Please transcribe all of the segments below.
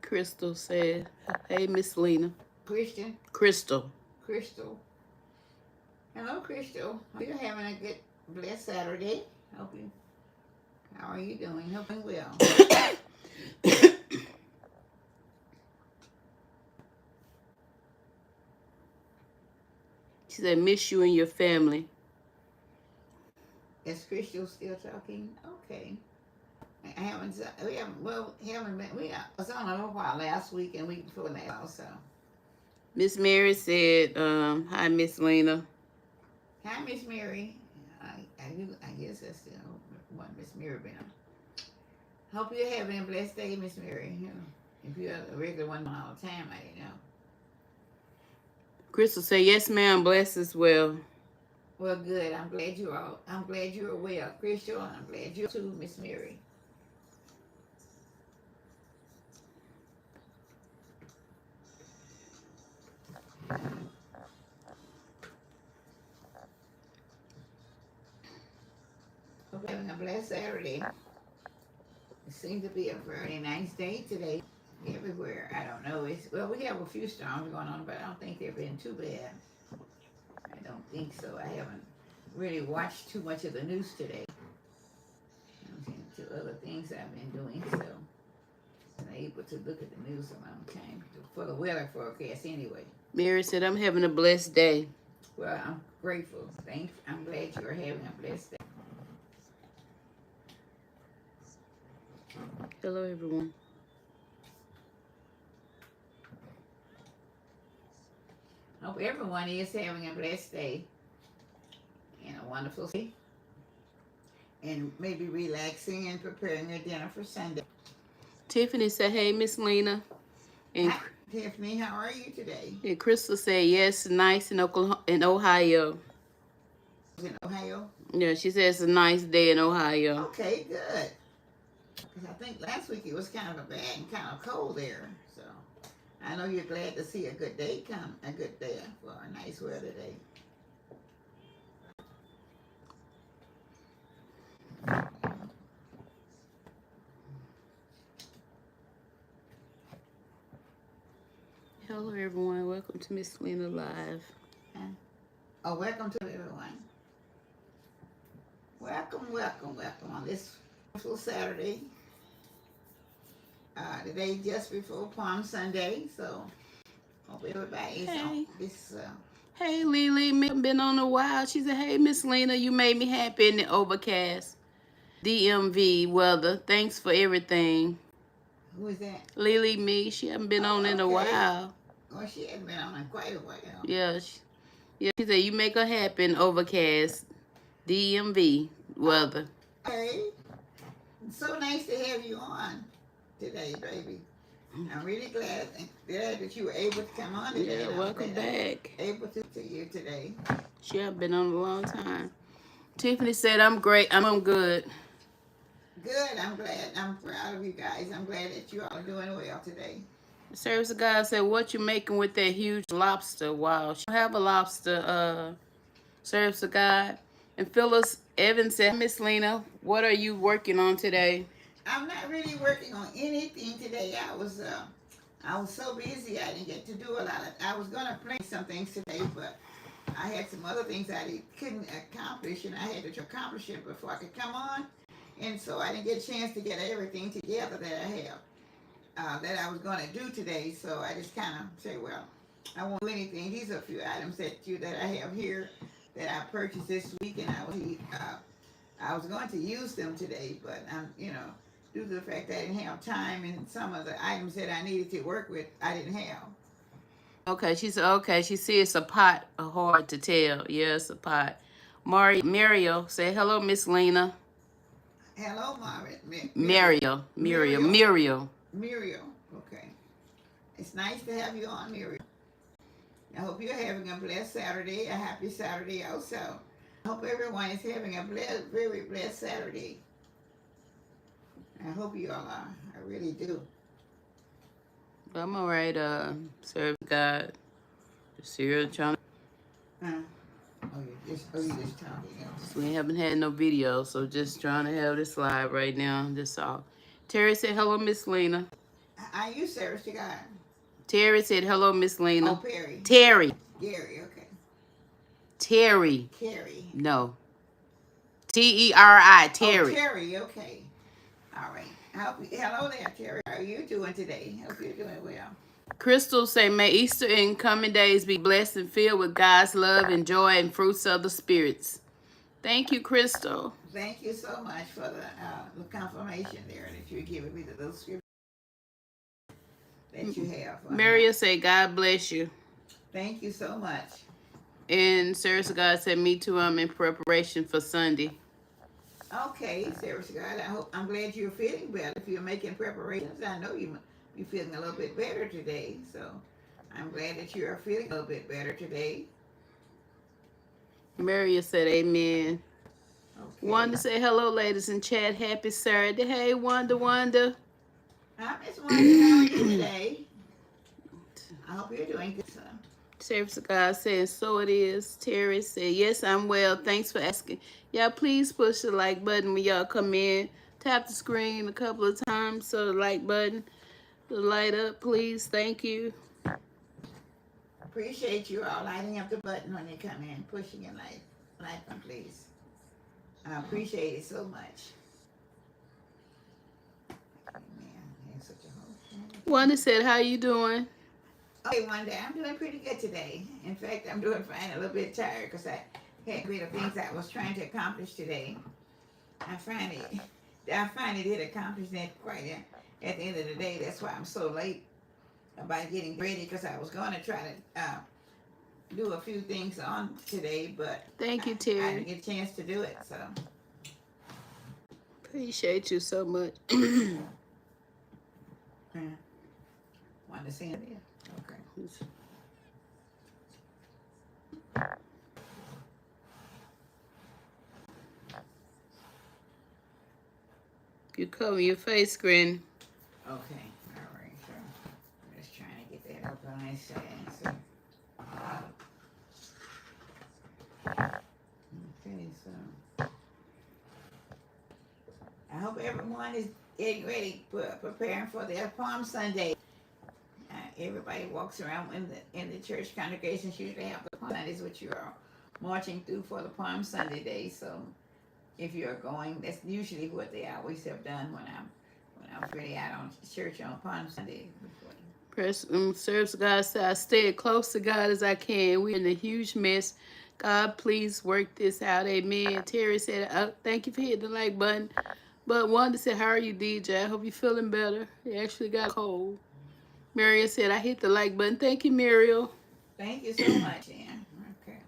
Crystal said, hey, Miss Lena. Christian? Crystal. Crystal. Hello, Crystal. Hope you're having a good, blessed Saturday. Hope you. How are you doing? Hoping well. She said, miss you and your family. Is Crystal still talking? Okay. I haven't, we haven't, well, haven't been, we was on a little while last week and week before that also. Miss Mary said, hi, Miss Lena. Hi, Miss Mary. I guess that's the one Miss Mary been on. Hope you're having a blessed day, Miss Mary. You know, if you're a regular one all the time, I didn't know. Crystal said, yes, ma'am, blessed as well. Well, good. I'm glad you're well, Crystal, and I'm glad you're too, Miss Mary. Hope you're having a blessed Saturday. It seems to be a very nice day today everywhere. I don't know. Well, we have a few storms going on, but I don't think they've been too bad. I don't think so. I haven't really watched too much of the news today. I'm into other things I've been doing, so I'm able to look at the news a long time for the weather forecast anyway. Mary said, I'm having a blessed day. Well, I'm grateful. Thanks. I'm glad you're having a blessed day. Hello, everyone. Hope everyone is having a blessed day and a wonderful day. And maybe relaxing and preparing your dinner for Sunday. Tiffany said, hey, Miss Lena. And Hi, Tiffany, how are you today? And Crystal said, yes, nice in Ohio. In Ohio? Yeah, she says it's a nice day in Ohio. Okay, good. Because I think last week it was kind of bad and kind of cold there. So I know you're glad to see a good day come, a good day for a nice weather day. Hello, everyone. Welcome to Miss Lena Live. Oh, welcome to everyone. Welcome, welcome, welcome on this beautiful Saturday. Today just before Palm Sunday, so hope everybody is on this. Hey, Lily, been on a while. She said, hey, Miss Lena, you made me happy in the overcast DMV weather. Thanks for everything. Who is that? Lily, me. She hasn't been on in a while. Oh, she hasn't been on in quite a while. Yeah, she said, you make her happy in overcast DMV weather. Hey, it's so nice to have you on today, baby. I'm really glad that you were able to come on today. Yeah, welcome back. Able to you today. She hasn't been on a long time. Tiffany said, I'm great. I'm good. Good. I'm glad. I'm proud of you guys. I'm glad that you all are doing well today. The service guy said, what you making with that huge lobster? Wow. She don't have a lobster, service guy. And Phyllis Evans said, Miss Lena, what are you working on today? I'm not really working on anything today. I was so busy I didn't get to do a lot of. I was gonna plan some things today, but I had some other things I couldn't accomplish, and I had to accomplish it before I could come on, and so I didn't get a chance to get everything together that I have that I was gonna do today. So I just kind of say, well, I won't do anything. These are a few items that I have here that I purchased this week, and I was going to use them today, but due to the fact that I didn't have time and some of the items that I needed to work with, I didn't have. Okay, she said, okay, she said it's a pot, hard to tell. Yeah, it's a pot. Mario said, hello, Miss Lena. Hello, Muriel. Muriel, okay. It's nice to have you on, Muriel. I hope you're having a blessed Saturday, a happy Saturday also. I hope everyone is having a very blessed Saturday. I hope you all are. I really do. I'm all right, serve God. Just here trying to... you're just talking. We haven't had no video, so just trying to have this live right now. That's all. Terry said, hello, Miss Lena. Are you service to God? Terry said, hello, Miss Oh, Lena. Perry. Terry. Gary, okay. Terry. Carrie. No. Terri. Oh, Terry. Terry, okay. All right. Hello there, Terry. How are you doing today? Hope you're doing well. Crystal say, may Easter and coming days be blessed and filled with God's love and joy and fruits of the spirits. Thank you, Crystal. Thank you so much for the confirmation there that you're giving me the little scripture that you have. Maria say, God bless you. Thank you so much. And Sarah God said, me too, I'm in preparation for Sunday. Okay, Sarah God, I'm glad you're feeling better. If you're making preparations, I know you be feeling a little bit better today. So I'm glad that you are feeling a little bit better today. Maria said, amen. Okay. Wanda said, hello, ladies in chat. Happy Saturday. Hey, Wanda. Hi, Miss Wanda. How are you today? I hope you're doing good, son. Service of God says, so it is. Terry said, yes, I'm well. Thanks for asking. Y'all, please push the like button when y'all come in. Tap the screen a couple of times so the like button will light up, please. Thank you. Appreciate you all lighting up the button when you come in, pushing and light them, please. I appreciate it so much. Amen. Such a Wanda said, how you doing? Okay, Wanda, I'm doing pretty good today. In fact, I'm doing fine. A little bit tired because I had a bit of things I was trying to accomplish today. I finally did accomplish that quite at the end of the day. That's why I'm so late about getting ready, because I was going to try to do a few things on today, but thank you, I Terry. didn't get a chance to do it. So appreciate you so much. Want to see it? Okay. You cover your face, Grin. Okay. All right. So I'm just trying to get that up on my side. So. Okay. So I hope everyone is getting ready, preparing for their Palm Sunday. Everybody walks around in the church congregations. Usually have the Palm Sundays, which you are marching through for the Palm Sunday day. So if you're going, that's usually what they always have done when I'm really out on church on Palm Sunday. Serves God said, I stay close to God as I can. We're in a huge mess. God, please work this out. Amen. Terry said, thank you for hitting the like button. But Wanda said, how are you, DJ? I hope you're feeling better. You actually got a cold. Muriel said, I hit the like button. Thank you, Muriel. Thank you so much, Ann. Okay.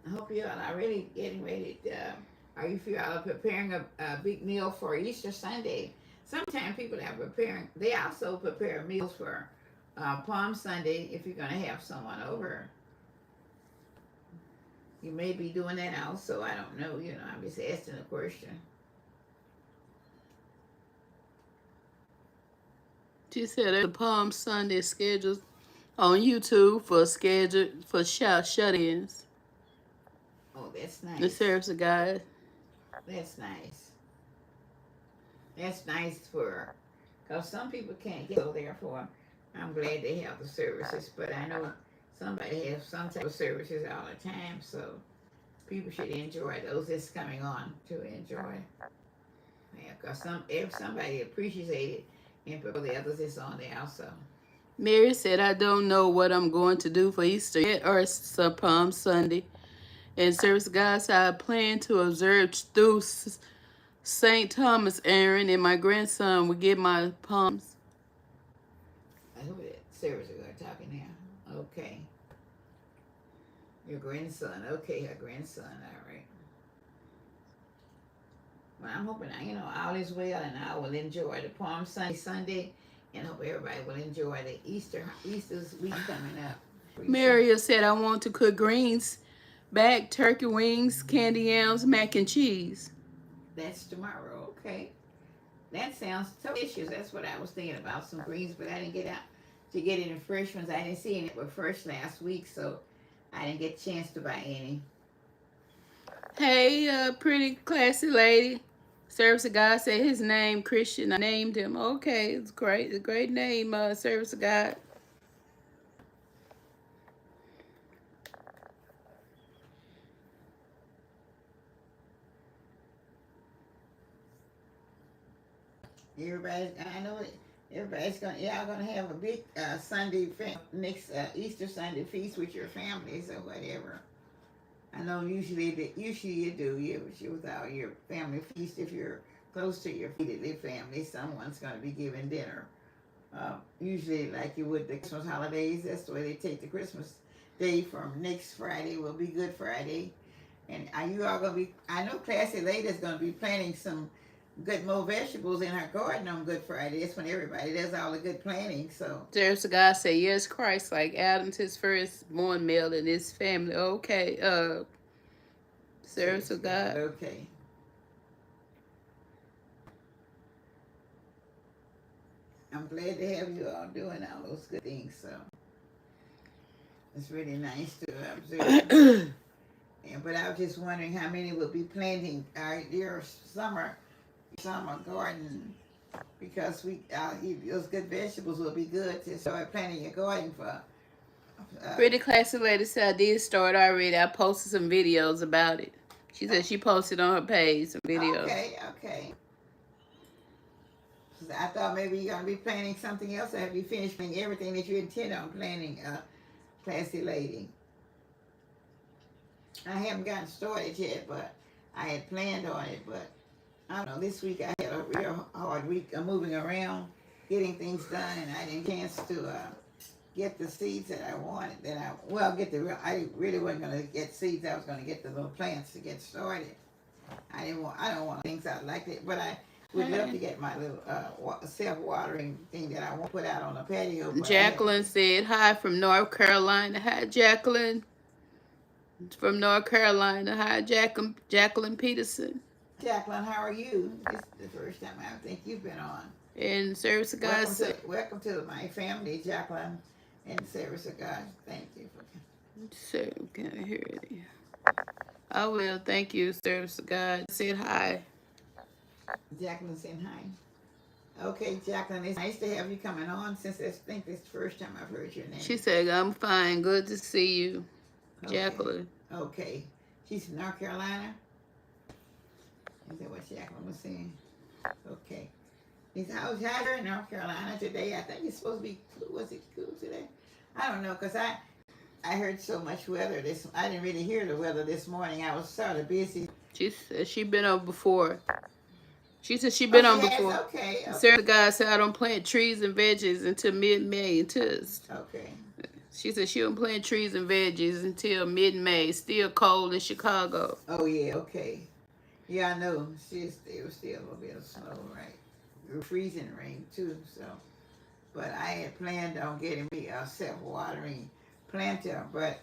I hope you all are really getting ready to, are you feel are preparing a big meal for Easter Sunday? Sometimes people are preparing, they also prepare meals for Palm Sunday if you're going to have someone over. You may be doing that also. I don't know. I'm just asking a question. She said there's a Palm Sunday schedule on YouTube for shut-ins. Oh, that's nice. The service of God. That's nice. That's nice because some people can't get, so therefore I'm glad they have the services. But I know somebody has some type of services all the time, so people should enjoy those that's coming on to enjoy. Yeah, because if somebody appreciates it, and for the others it's on there also. Mary said, I don't know what I'm going to do for Easter yet or Palm Sunday. And service of God said, I plan to observe through St. Thomas, Aaron, and my grandson will get my palms. I know that service of God talking now. Okay. Your grandson. Okay, her grandson. All right. Well, I'm hoping, all is well, and I will enjoy the Palm Sunday, and hope everybody will enjoy the Easter's week coming up. Maria said, I want to cook greens, back turkey wings, candy yams, mac and cheese. That's tomorrow. Okay. That sounds delicious. That's what I was thinking about, some greens, but I didn't get out to get any fresh ones. I didn't see any that were fresh last week, so I didn't get a chance to buy any. Hey, pretty classy lady. Service of God said his name, Christian. I named him. Okay, it's great. It's a great name, Service of God. Everybody, I know everybody's gonna, y'all gonna have a big Sunday next Easter Sunday feast with your families or whatever. I know usually you do. You without your family feast, if you're close to your immediate family, someone's gonna be giving dinner. Usually, like you would the Christmas holidays, that's the way they take the Christmas day from next Friday will be Good Friday. And are you all gonna be? I know Classy Lady's gonna be planting some good more vegetables in her garden on Good Friday. That's when everybody does all the good planting. So Service of God said, yes, Christ, like Adam's his firstborn male in his family. Okay, Service of God. Okay. I'm glad to have you all doing all those good things. So it's really nice to observe. But I was just wondering how many will be planting your summer garden, because those good vegetables will be good to start planting your garden for. Pretty classy lady said I did start already. I posted some videos about it. She said she posted on her page some videos. Okay. I thought maybe you're gonna be planning something else. Or have you finished planning everything that you intend on planning, classy lady? I haven't gotten started yet, but I had planned on it. But I don't know. This week I had a real hard week of moving around, getting things done, and I didn't chance to get the seeds that I wanted. I really wasn't gonna get seeds. I was gonna get the little plants to get started. I don't want things out like that, but I would love to get my little self-watering thing that I want to put out on the patio. Jacqueline said hi from North Carolina. Hi, Jacqueline. From North Carolina. Hi, Jacqueline Peterson. Jacqueline, how are you? This is the first time I think you've been on. And Service of God said, welcome to my family, Jacqueline, and Service of God. Thank you for. So, can I hear it? I will. Thank you, Service of God. Said hi. Jacqueline saying hi. Okay, Jacqueline, it's nice to have you coming on, since I think this is the first time I've heard your name. She said, I'm fine. Good to see you, okay. Jacqueline. Okay. She's from North Carolina? Is that what Jacqueline was saying? Okay. How's her in North Carolina today? I think it's supposed to be, was it cool today? I don't know, because I heard so much weather. I didn't really hear the weather this morning. I was sort of busy. She said she been on before. She said she been on before. Okay. Sarah God said I don't plant trees and veggies until mid-May. Okay. She said she don't plant trees and veggies until mid-May. Still cold in Chicago. Oh yeah. Okay. Yeah, I know. It was still a little bit of snow, right? Freezing rain too. So, but I had planned on getting me a self-watering planter, but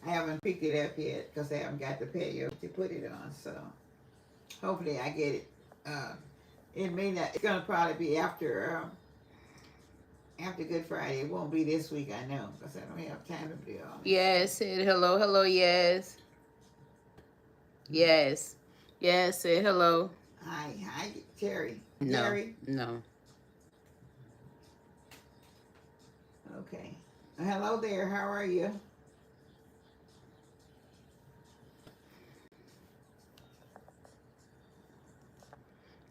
I haven't picked it up yet because I haven't got the patio to put it on. So, hopefully, I get it. It may not. It's gonna probably be after Good Friday. It won't be this week, I know, because I don't have time to do all this. Yes, said hello, yes. Yes, said hello. Hi, Terry. No, Terry? no. Okay. Hello there. How are you?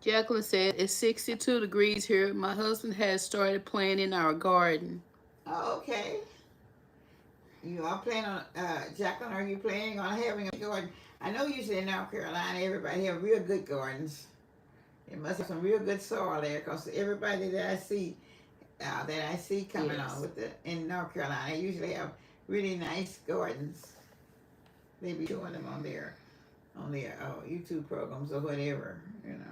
Jacqueline said, it's 62 degrees here. My husband has started planting our garden. Okay. You are planning on, Jacqueline, are you planning on having a garden? I know usually in North Carolina, everybody have real good gardens. It must have some real good soil there, because everybody that I see coming on in North Carolina, usually have really nice gardens. They be doing them on their YouTube programs or whatever, you know.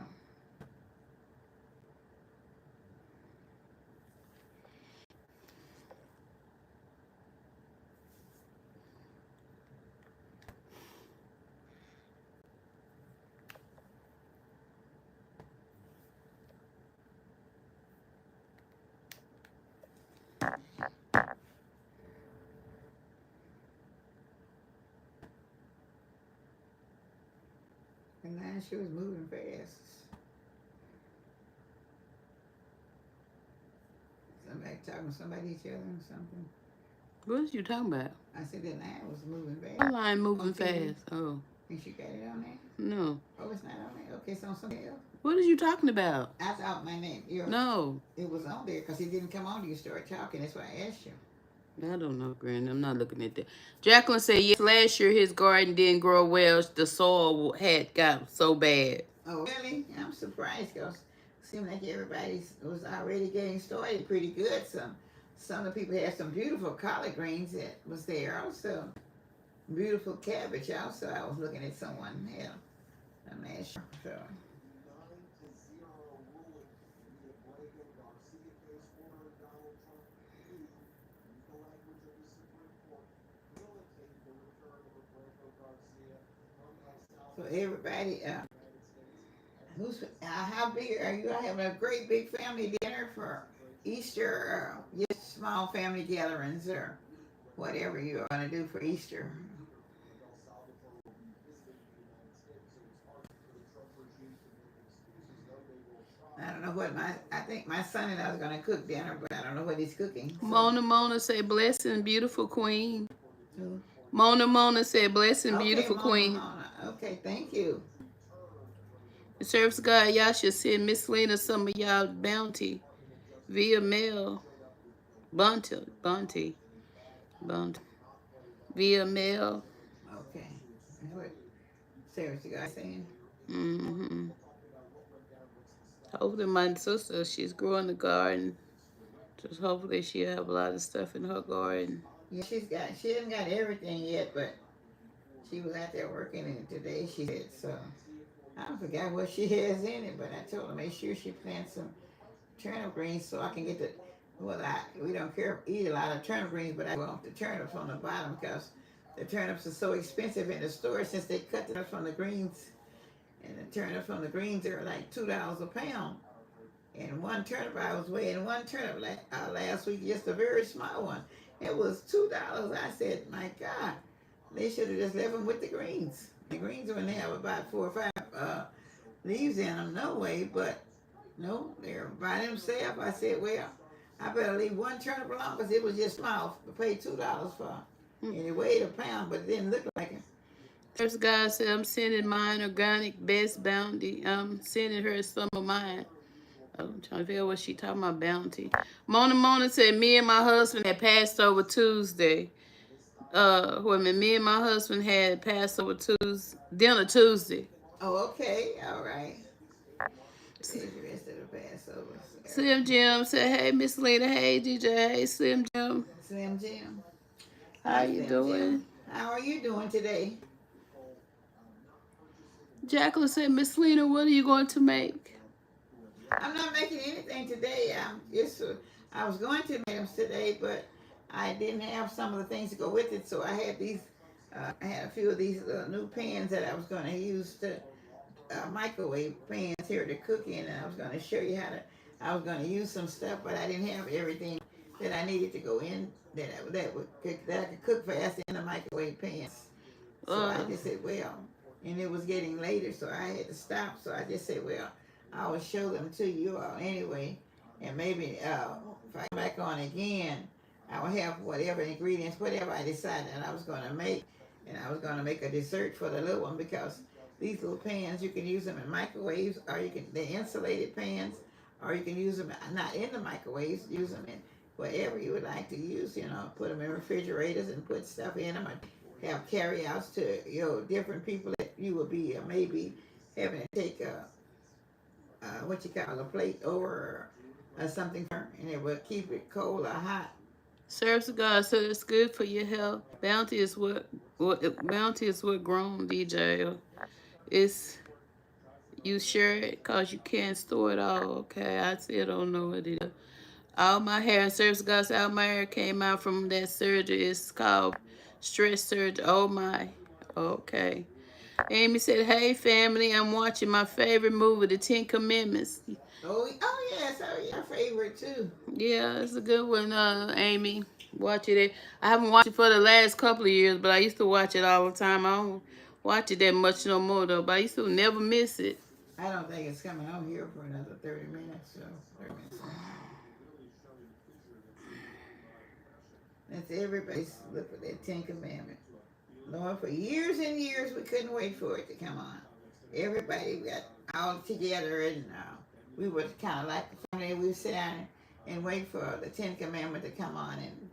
And she was moving fast. Somebody talking to somebody each other or something. What are you talking about? I said that line was moving The fast line moving on TV. fast. Oh. Think she got it on there? No. Oh, it's not on there. Okay, it's on something else. What are you talking about? I thought my name. No. It was on there because it didn't come on. You started talking. That's why I asked you. I don't know, Granny. I'm not looking at that. Jacqueline said, yes, last year his garden didn't grow well. The soil had got so bad. Oh, really? I'm surprised because it seemed like everybody was already getting started pretty good. Some of the people had some beautiful collard greens that was there also. Beautiful cabbage also. I was looking at someone. Yeah, I'm not sure. So. So everybody, how big are you having a great big family dinner for Easter, or just small family gatherings, or whatever you're going to do for Easter? I don't know what I think my son-in-law is going to cook dinner, but I don't know what he's cooking. So. Mona say, blessing, beautiful queen. Who? Mona said, blessing, Okay, beautiful queen. Mona. Okay, thank you. The service of God, y'all should send Miss Lena some of y'all bounty via mail. Bounty. Via mail. Okay. That's what service you guys saying? Mm-hmm. Hopefully my sister, she's growing the garden. Just hopefully she'll have a lot of stuff in her garden. Yeah, she hasn't got everything yet, but she was out there working and today she said so. I forgot what she has in it, but I told her make sure she plants some turnip greens so I can get the. Well, we don't care eat a lot of turnip greens, but I want the turnips on the bottom because the turnips are so expensive in the store since they cut them from the greens, and the turnips from the greens are like $2 a pound. And one turnip I was weighing one turnip last week, just a very small one. It was $2. I said, my God, they should have just left them with the greens. The greens only have about 4 or 5 leaves in them, no way, but no, they're by themselves. I said, well, I better leave one turnip alone because it was just small. I paid $2 for it. And it weighed a pound, but it didn't look like it. First God said, I'm sending mine organic best bounty. I'm sending her some of mine. I'm trying to figure out what she talking about, bounty. Mona said, me and my husband had Passover Tuesday. Me and my husband had Passover dinner Tuesday. Oh, okay, all right. Today's the rest of the Passover. Slim Jim said, hey, Miss Lena. Hey, DJ. Hey, Slim Jim. Slim Jim. How you doing? Jim. How are you doing today? Jacqueline said, Miss Lena, what are you going to make? I'm not making anything today. I was going to make them today, but I didn't have some of the things to go with it. So I had I had a few of these new pans that I was going to use to microwave pans here to cook in, and I was going to show you I was going to use some stuff, but I didn't have everything that I needed to go in that I could cook fast in the microwave pans. So I just said, well, and it was getting later, so I had to stop. So I just said, well, I will show them to you all anyway, and maybe if I come back on again, I will have whatever ingredients, whatever I decided I was going to make, and I was going to make a dessert for the little one because these little pans, you can use them in microwaves, or they're insulated pans, or you can use them not in the microwaves, use them in whatever you would like to use, put them in refrigerators and put stuff in them, or have carry-outs to, different people that you will be maybe having to take a plate over or something, and it will keep it cold or hot. Serves to God, so it's good for your health. Bounty is what grown, DJ. It's you share it because you can't store it all. Okay, I still don't know what it is. All my hair, serves to God, all my hair came out from that surgery. It's called stress surgery. Oh my. Okay. Amy said, hey family, I'm watching my favorite movie, The 10 Commandments. Oh yes, your favorite too. Yeah, it's a good one, Amy. Watch it. I haven't watched it for the last couple of years, but I used to watch it all the time. I don't watch it that much no more though, but I used to never miss it. I don't think it's coming on here for another 30 minutes. So 30 minutes. That's everybody's look for that Ten Commandment. Lord, for years and years we couldn't wait for it to come on. Everybody got all together and we would kind of like the family. We would sit down and wait for the Ten Commandment to come on, and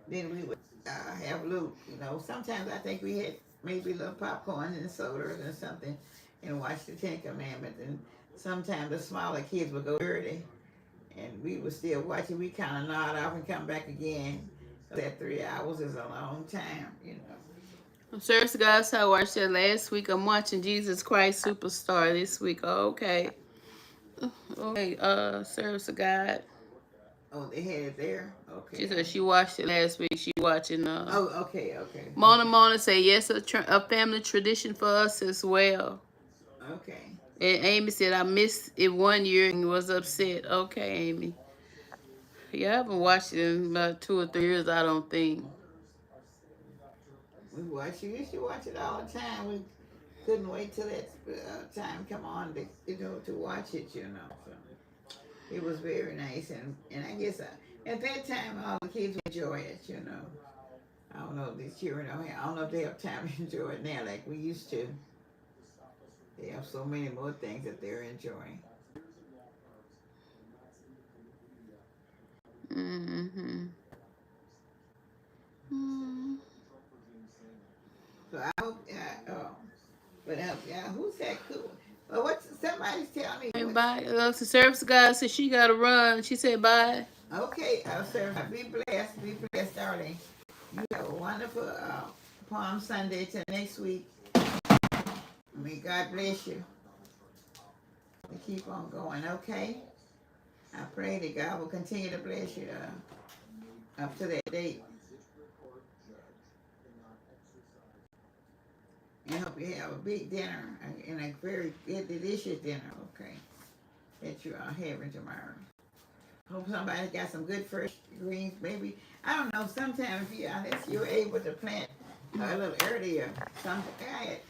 then we would have loot. You know, sometimes I think we had maybe a little popcorn and sodas or something, and watch the Ten Commandments. And sometimes the smaller kids would go dirty, and we would still watch it. We kind of nod off and come back again. That 3 hours is a long time, you know. Service to God, so I watched that last week. I'm watching Jesus Christ Superstar this week. Oh, okay. Okay, service to God. Oh, they had it there? Okay. She said she watched it last week. She watching Oh, okay, okay. Mona say yes, a family tradition for us as well. Okay. And Amy said I missed it 1 year and was upset. Okay, Amy. Yeah, I haven't watched it in about 2 or 3 years, I don't think. We watch it. We used to watch it all the time. We couldn't wait till that time come on to to watch it. You know, so it was very nice, and I guess at that time all the kids would enjoy it. You know, I don't know if these children I don't know if they have time to enjoy it now like we used to. They have so many more things that they're enjoying. Mm-hmm. So I hope, but yeah, who's that cool? Well, what's somebody's telling me? And bye. The service guy said she got to run. She said bye. Okay, sir, be blessed, darling. You have a wonderful Palm Sunday till next week. May God bless you. And keep on going, okay? I pray that God will continue to bless you up to that date. And hope you have a big dinner and a very good, delicious dinner, okay, that you are having tomorrow. Hope somebody got some good fresh greens. Maybe, I don't know, sometimes unless you're able to plant a little earlier. I had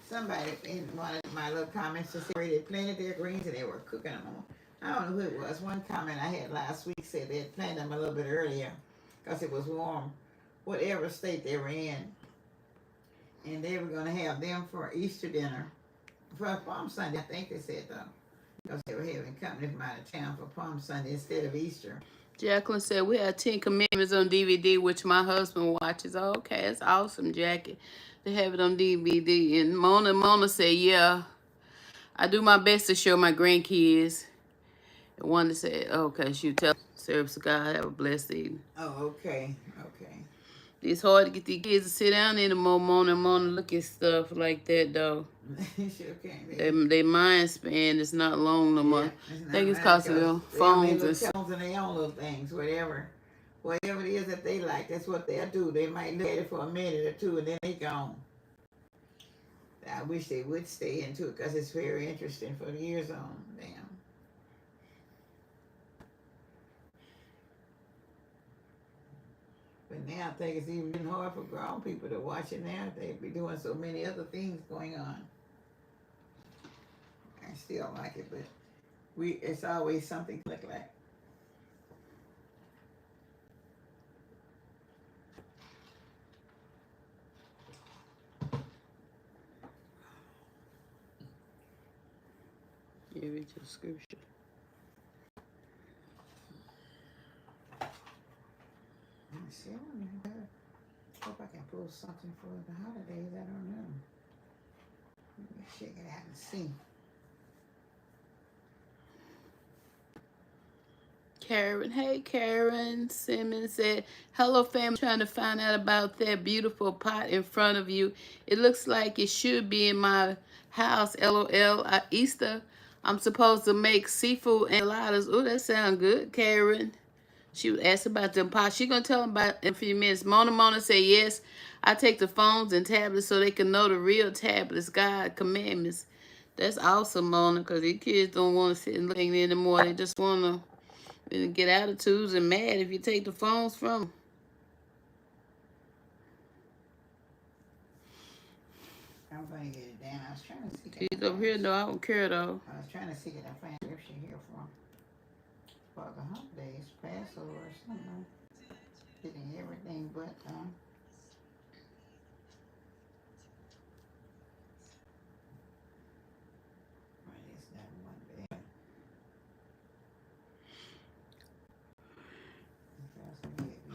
somebody in one of my little comments to say they planted their greens and they were cooking them. I don't know who it was. One comment I had last week said they had planted them a little bit earlier because it was warm, whatever state they were in. And they were going to have them for Easter dinner. For Palm Sunday, I think they said, though. Because they were having company from out of town for Palm Sunday instead of Easter. Jacqueline said we have 10 Commandments on DVD, which my husband watches. Oh, okay, that's awesome, Jackie. They have it on DVD. And Mona said, yeah, I do my best to show my grandkids. And one that said, okay, she tell service to God, have a blessed evening. Oh, okay, okay. It's hard to get these kids to sit down anymore, Mona look at stuff like that, though. Sure can. Their mind span is not long no more. I think it's because of their phones. They phones and their own little things, whatever it is that they like, that's what they'll do. They might look at it for a minute or two and then they gone. I wish they would stay into it because it's very interesting for years on. Damn. But now I think it's even hard for grown people to watch it now. They be doing so many other things going on. I still like it, but it's always something to look like. Yeah, read the scripture. Let me see. I hope I can pull something for the holidays. I don't know. Let me check it out and see. Karen, hey Karen Simmons said, hello family, trying to find out about that beautiful pot in front of you. It looks like it should be in my house, LOL. Easter, I'm supposed to make seafood enchiladas. Oh, that sounds good, Karen. She was asked about them pots. She gonna tell them about in a few minutes. Mona said, yes, I take the phones and tablets so they can know the real tablets, God commandments. That's awesome, Mona, because these kids don't want to sit and look anymore. They just want to get attitudes and mad if you take the phones from them. I'm going to get it down. I was trying to see that. He's over here though. I don't care though. I was trying to see that I find scripture here for the holidays, Passover or something. Getting everything but it's not one bad.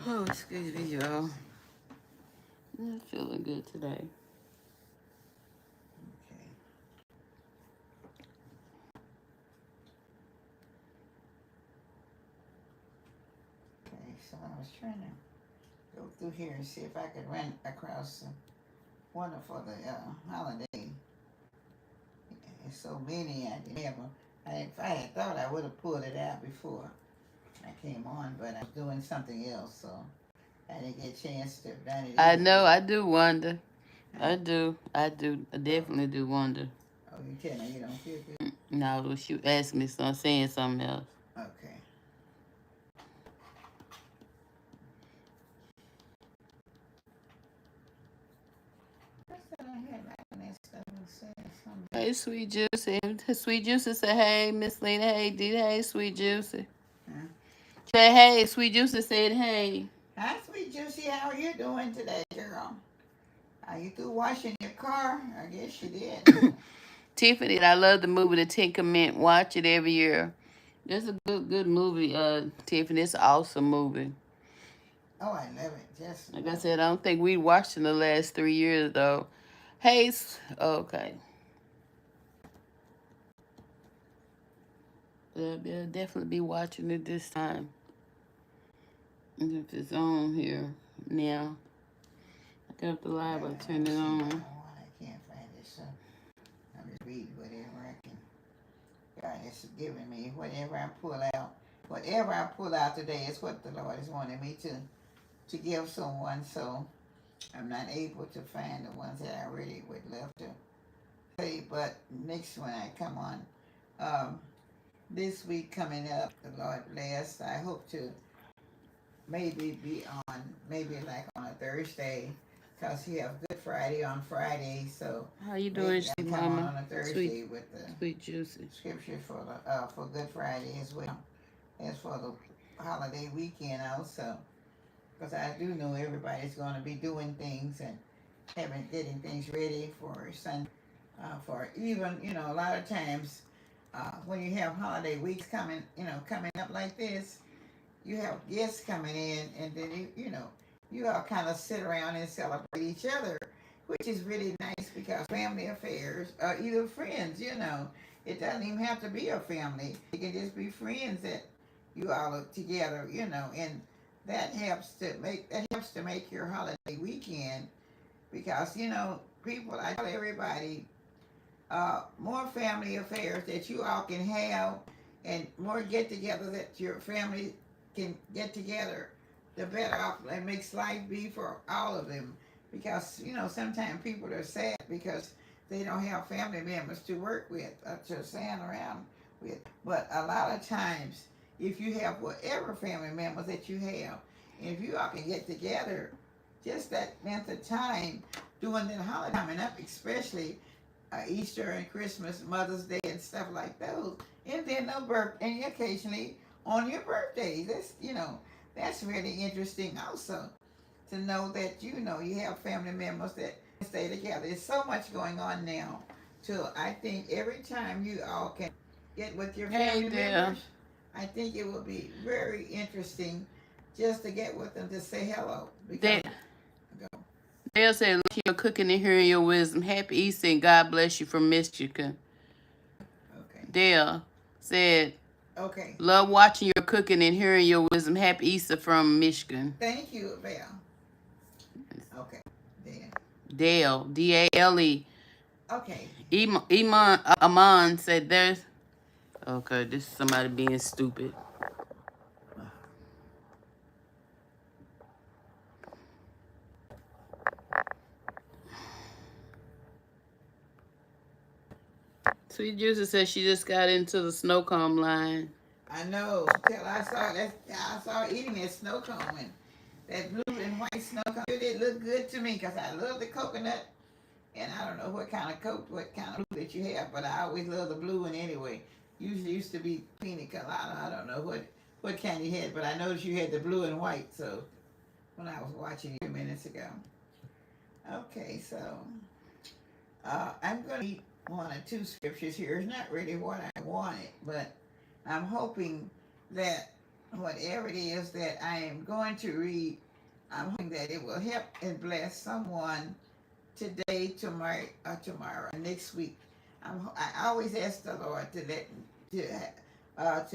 Oh, excuse me, y'all. I'm not feeling good today. Okay. Okay, so I was trying to go through here and see if I could run across one for the holiday. There's so many I didn't have them. If I had thought I would have pulled it out before I came on, but I was doing something else, so I didn't get a chance to run it. I know. I do wonder. I do. I definitely do wonder. Oh, you tell me you don't feel good? No, she asked me saying something else. Okay. Hey, Sweet Juicy. Sweet Juicy said, hey, Miss Lena. Hey, Dita. Hey, Sweet Juicy. Huh? Say, hey, Sweet Juicy said, hey. Hi, Sweet Juicy. How are you doing today, girl? Are you through washing your car? I guess you did. Tiffany, I love the movie The Ten Commandments. Watch it every year. It's a good movie, Tiffany. It's an awesome movie. Oh, I love it. Just like I said, I don't think we watched in the last 3 years though. Hey, okay. I'll definitely be watching it this time. If it's on here now. I got up the live, I turned it on. I can't find it, so I'm just reading whatever I can. God is giving me whatever I pull out. Whatever I pull out today is what the Lord is wanting me to give someone, so I'm not able to find the ones that I really would love to say, but next one I come on, this week coming up, the Lord bless, I hope to maybe be on, maybe like on a Thursday, because he have Good Friday on Friday, so how you doing, come Mama? on a Thursday with the Sweet Juicy scripture for Good Friday as well as for the holiday weekend also. Because I do know everybody's going to be doing things and getting things ready for Sunday. For even, a lot of times when you have holiday weeks coming up like this, you have guests coming in, and then you all kind of sit around and celebrate each other, which is really nice because family affairs are either friends. It doesn't even have to be a family. It can just be friends that you all are together, and that helps to make your holiday weekend because people, I tell everybody, more family affairs that you all can have and more get-together that your family can get together, the better off it makes life be for all of them. Because sometimes people are sad because they don't have family members to work with or to stand around with. But a lot of times, if you have whatever family members that you have, and if you all can get together, just that length of time during the holiday coming up, especially Easter and Christmas, Mother's Day, and stuff like those, and then and occasionally on your birthday. That's really interesting also to know that you have family members that stay together. There's so much going on now. So I think every time you all can get with your family members, I think it will be very interesting just to get with them to say hello. Dale said, look, you're cooking and hearing your wisdom. Happy Easter and God bless you from Michigan. Okay. Dale said, okay. Love watching your cooking and hearing your wisdom. Happy Easter from Michigan. Thank you, Val. Okay. Dale, D-A-L-E. Okay. Amon said there's... Okay, this is somebody being stupid. Sweet Juicy says she just got into the snow cone line. I know. Till I saw eating that snow cone, that blue and white snow cone. It looked good to me because I love the coconut And I don't know what kind of coat, what kind of blue that you have, but I always love the blue one anyway. Usually used to be pina colada. I don't know what kind you had, but I noticed you had the blue and white. So when I was watching you a few minutes ago. Okay, so I'm going to read one or two scriptures here. It's not really what I wanted, but I'm hoping that whatever it is that I am going to read, I'm hoping that it will help and bless someone today, tomorrow, next week. I always ask the Lord to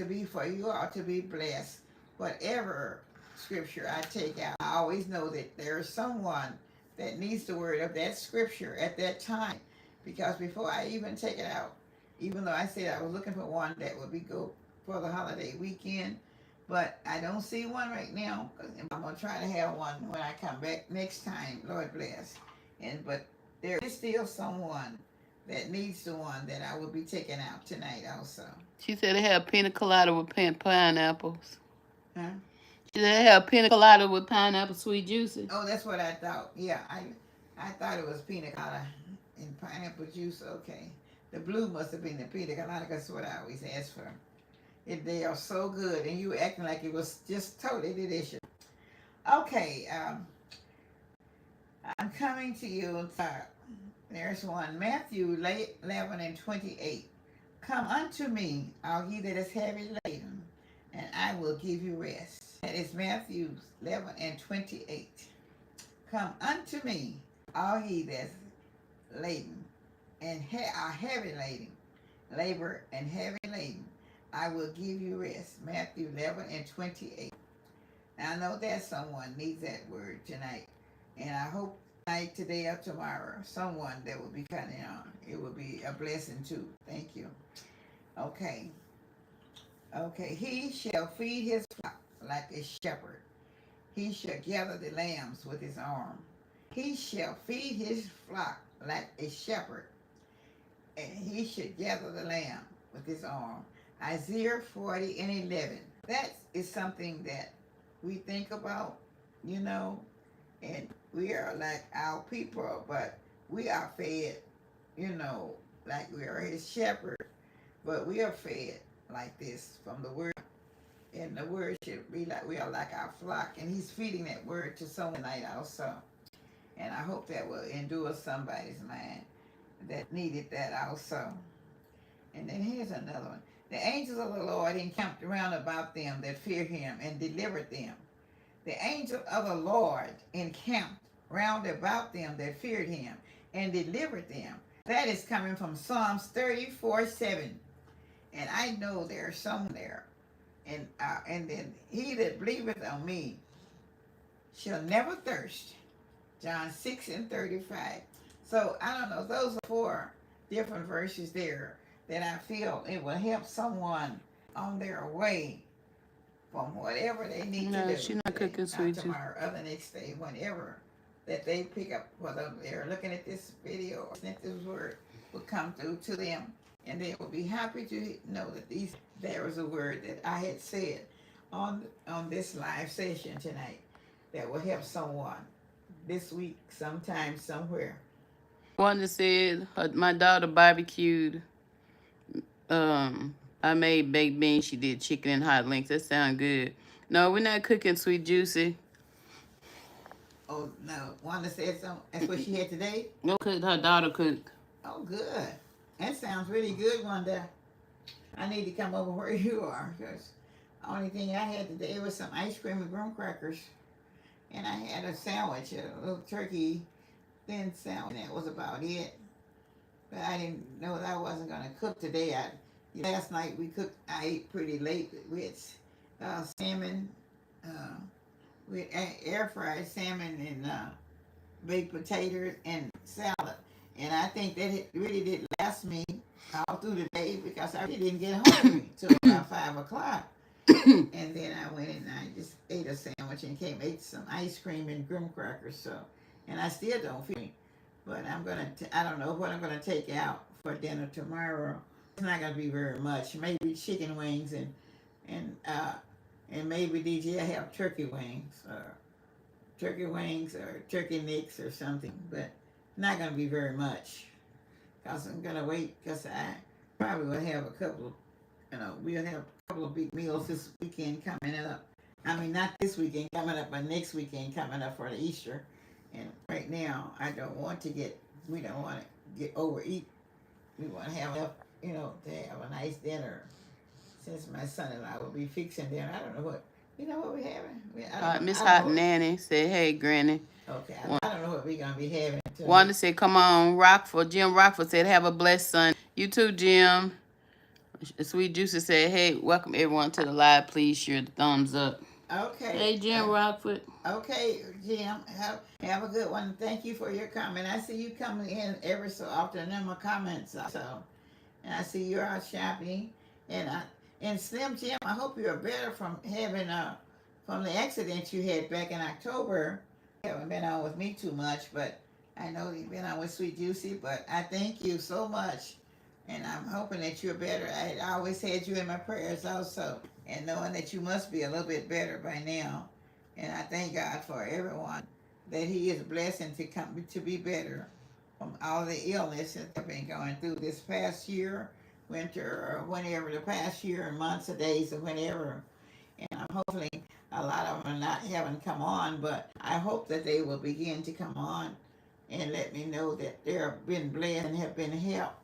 be for you all to be blessed. Whatever scripture I take out, I always know that there is someone that needs the word of that scripture at that time. Because before I even take it out, even though I said I was looking for one that would be good for the holiday weekend, but I don't see one right now. I'm gonna try to have one when I come back next time. Lord bless. But there is still someone that needs the one that I will be taking out tonight also. She said they have pina colada with pineapples. Huh? She said they have pina colada with pineapple sweet juicy. Oh, that's what I thought. Yeah, I thought it was pina colada and pineapple juice. Okay. The blue must have been the pina colada. That's what I always ask for. They are so good, and you acting like it was just totally delicious. Okay, I'm coming to you. There's one, Matthew 11:28. Come unto me, all ye that is heavy laden, and I will give you rest. That is Matthew 11:28. Come unto me, all ye that's laden and are heavy laden, labor and heavy laden. I will give you rest. Matthew 11:28. Now I know that someone needs that word tonight. And I hope tonight, today, or tomorrow, someone that will be coming on. It will be a blessing too. Thank you. Okay. Okay. He shall feed his flock like a shepherd. He shall gather the lambs with his arm. He shall feed his flock like a shepherd. And he should gather the lamb with his arm. Isaiah 40:11. That is something that we think about, and we are like our people, but we are fed, like we are his shepherd, but we are fed like this from the word. And the word should be like we are like our flock, and he's feeding that word to someone tonight also. And I hope that will endure somebody's mind that needed that also. And then here's another one. The angels of the Lord encamped round about them that fear him and delivered them. The angel of the Lord encamped round about them that feared him and delivered them. That is coming from Psalms 34:7. And I know there's some there. And then he that believeth on me shall never thirst. John 6:35. So I don't know. Those are 4 different verses there that I feel it will help someone on their way from whatever they need to do. She's not cooking sweet juice. Tomorrow or the next day, whenever that they pick up, whether they're looking at this video or that this word will come through to them, and they will be happy to know that there was a word that I had said on this live session tonight that will help someone this week, sometime, somewhere. One that said my daughter barbecued. I made baked beans. She did chicken and hot links. That sound good. No, we're not cooking sweet juicy. Oh no, Wanda said something. That's what she had today. No, cook. Her daughter cooked. Oh, good. That sounds really good, Wanda. I need to come over where you are, because the only thing I had today was some ice cream and graham crackers, and I had a sandwich, a little turkey thin sandwich. That was about it. But I didn't know that I wasn't going to cook today. Last night I ate pretty late. We had salmon, we had air fried salmon and baked potatoes and salad. And I think that it really did last me all through the day, because I really didn't get hungry till about 5 o'clock. And then I went and I just ate a sandwich and ate some ice cream and graham crackers. So, and I still don't feel it. But I don't know what I'm gonna take out for dinner tomorrow. It's not gonna be very much. Maybe chicken wings and maybe DJ have turkey wings or turkey necks or something. But Not gonna be very much, cause I'm gonna wait. Cause I probably will have a couple of, we'll have a couple of big meals this weekend coming up. I mean, not this weekend coming up, but next weekend coming up for the Easter. And right now, I don't want to get. We don't want to get overeat. We want to have enough, to have a nice dinner. Since my son-in-law will be fixing dinner, I don't know what. You know what we're having? I don't know. Miss I don't Hot know. Nanny said, "Hey, Granny." Okay, I don't know what we're gonna be having Wanda tonight. said, "Come on, Rockford." Jim Rockford said, "Have a blessed Sunday." You too, Jim. Sweet Juicy said, "Hey, welcome everyone to the live. Please share the thumbs up." Okay. Hey, Jim Rockford. Okay, Jim. Have a good one. Thank you for your comment. I see you coming in every so often in my comments. So, and I see you're out shopping. And Slim Jim, I hope you're better from having from the accident you had back in October. You haven't been on with me too much, but I know you've been on with Sweet Juicy. But I thank you so much, and I'm hoping that you're better. I always had you in my prayers also, and knowing that you must be a little bit better by now. And I thank God for everyone that He is blessing to come to be better from all the illness that they've been going through this past year, winter, or whenever, the past year and months or days or whenever. And I'm hopefully a lot of them are not haven't come on, but I hope that they will begin to come on and let me know that they have been blessed and have been helped.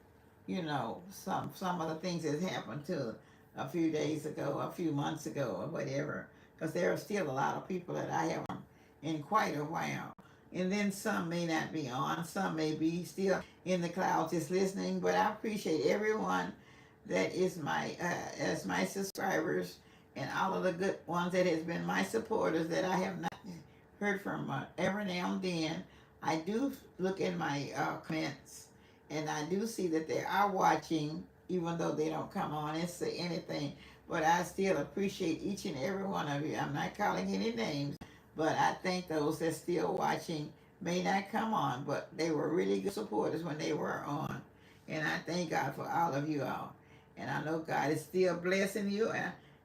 Some of the things that happened to a few days ago, a few months ago, or whatever. Because there are still a lot of people that I haven't in quite a while. And then some may not be on, some may be still in the clouds just listening. But I appreciate everyone that is my as my subscribers, and all of the good ones that has been my supporters that I have not heard from every now and then. I do look in my comments, and I do see that they are watching, even though they don't come on and say anything. But I still appreciate each and every one of you. I'm not calling any names, but I think those that still watching may not come on, but they were really good supporters when they were on. And I thank God for all of you all. And I know God is still blessing you,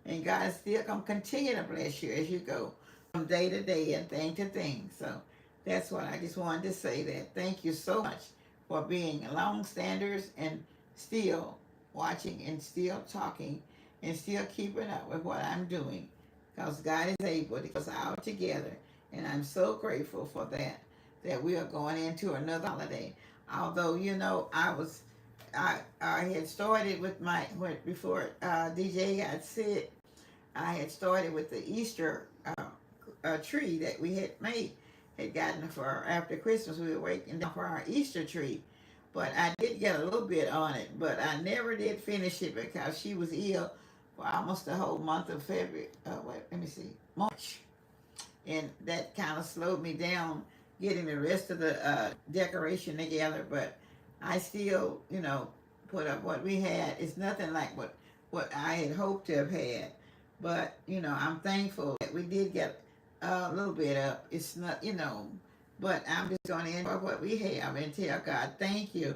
and God is still going to continue to bless you as you go from day to day and thing to thing. So that's what I just wanted to say, that thank you so much for being long standers and still watching and still talking and still keeping up with what I'm doing, because God is able to get us all together. And I'm so grateful for that we are going into another holiday. Although, I had started with before DJ got sick, I had started with the Easter tree that we had gotten for after Christmas. We were waiting for our Easter tree, but I did get a little bit on it, but I never did finish it because she was ill for almost the whole month of February. Let me see, March, and that kind of slowed me down getting the rest of the decoration together. But I still, put up what we had. It's nothing like what I had hoped to have had, but I'm thankful that we did get a little bit up. It's not, but I'm just going to enjoy what we have and tell God thank you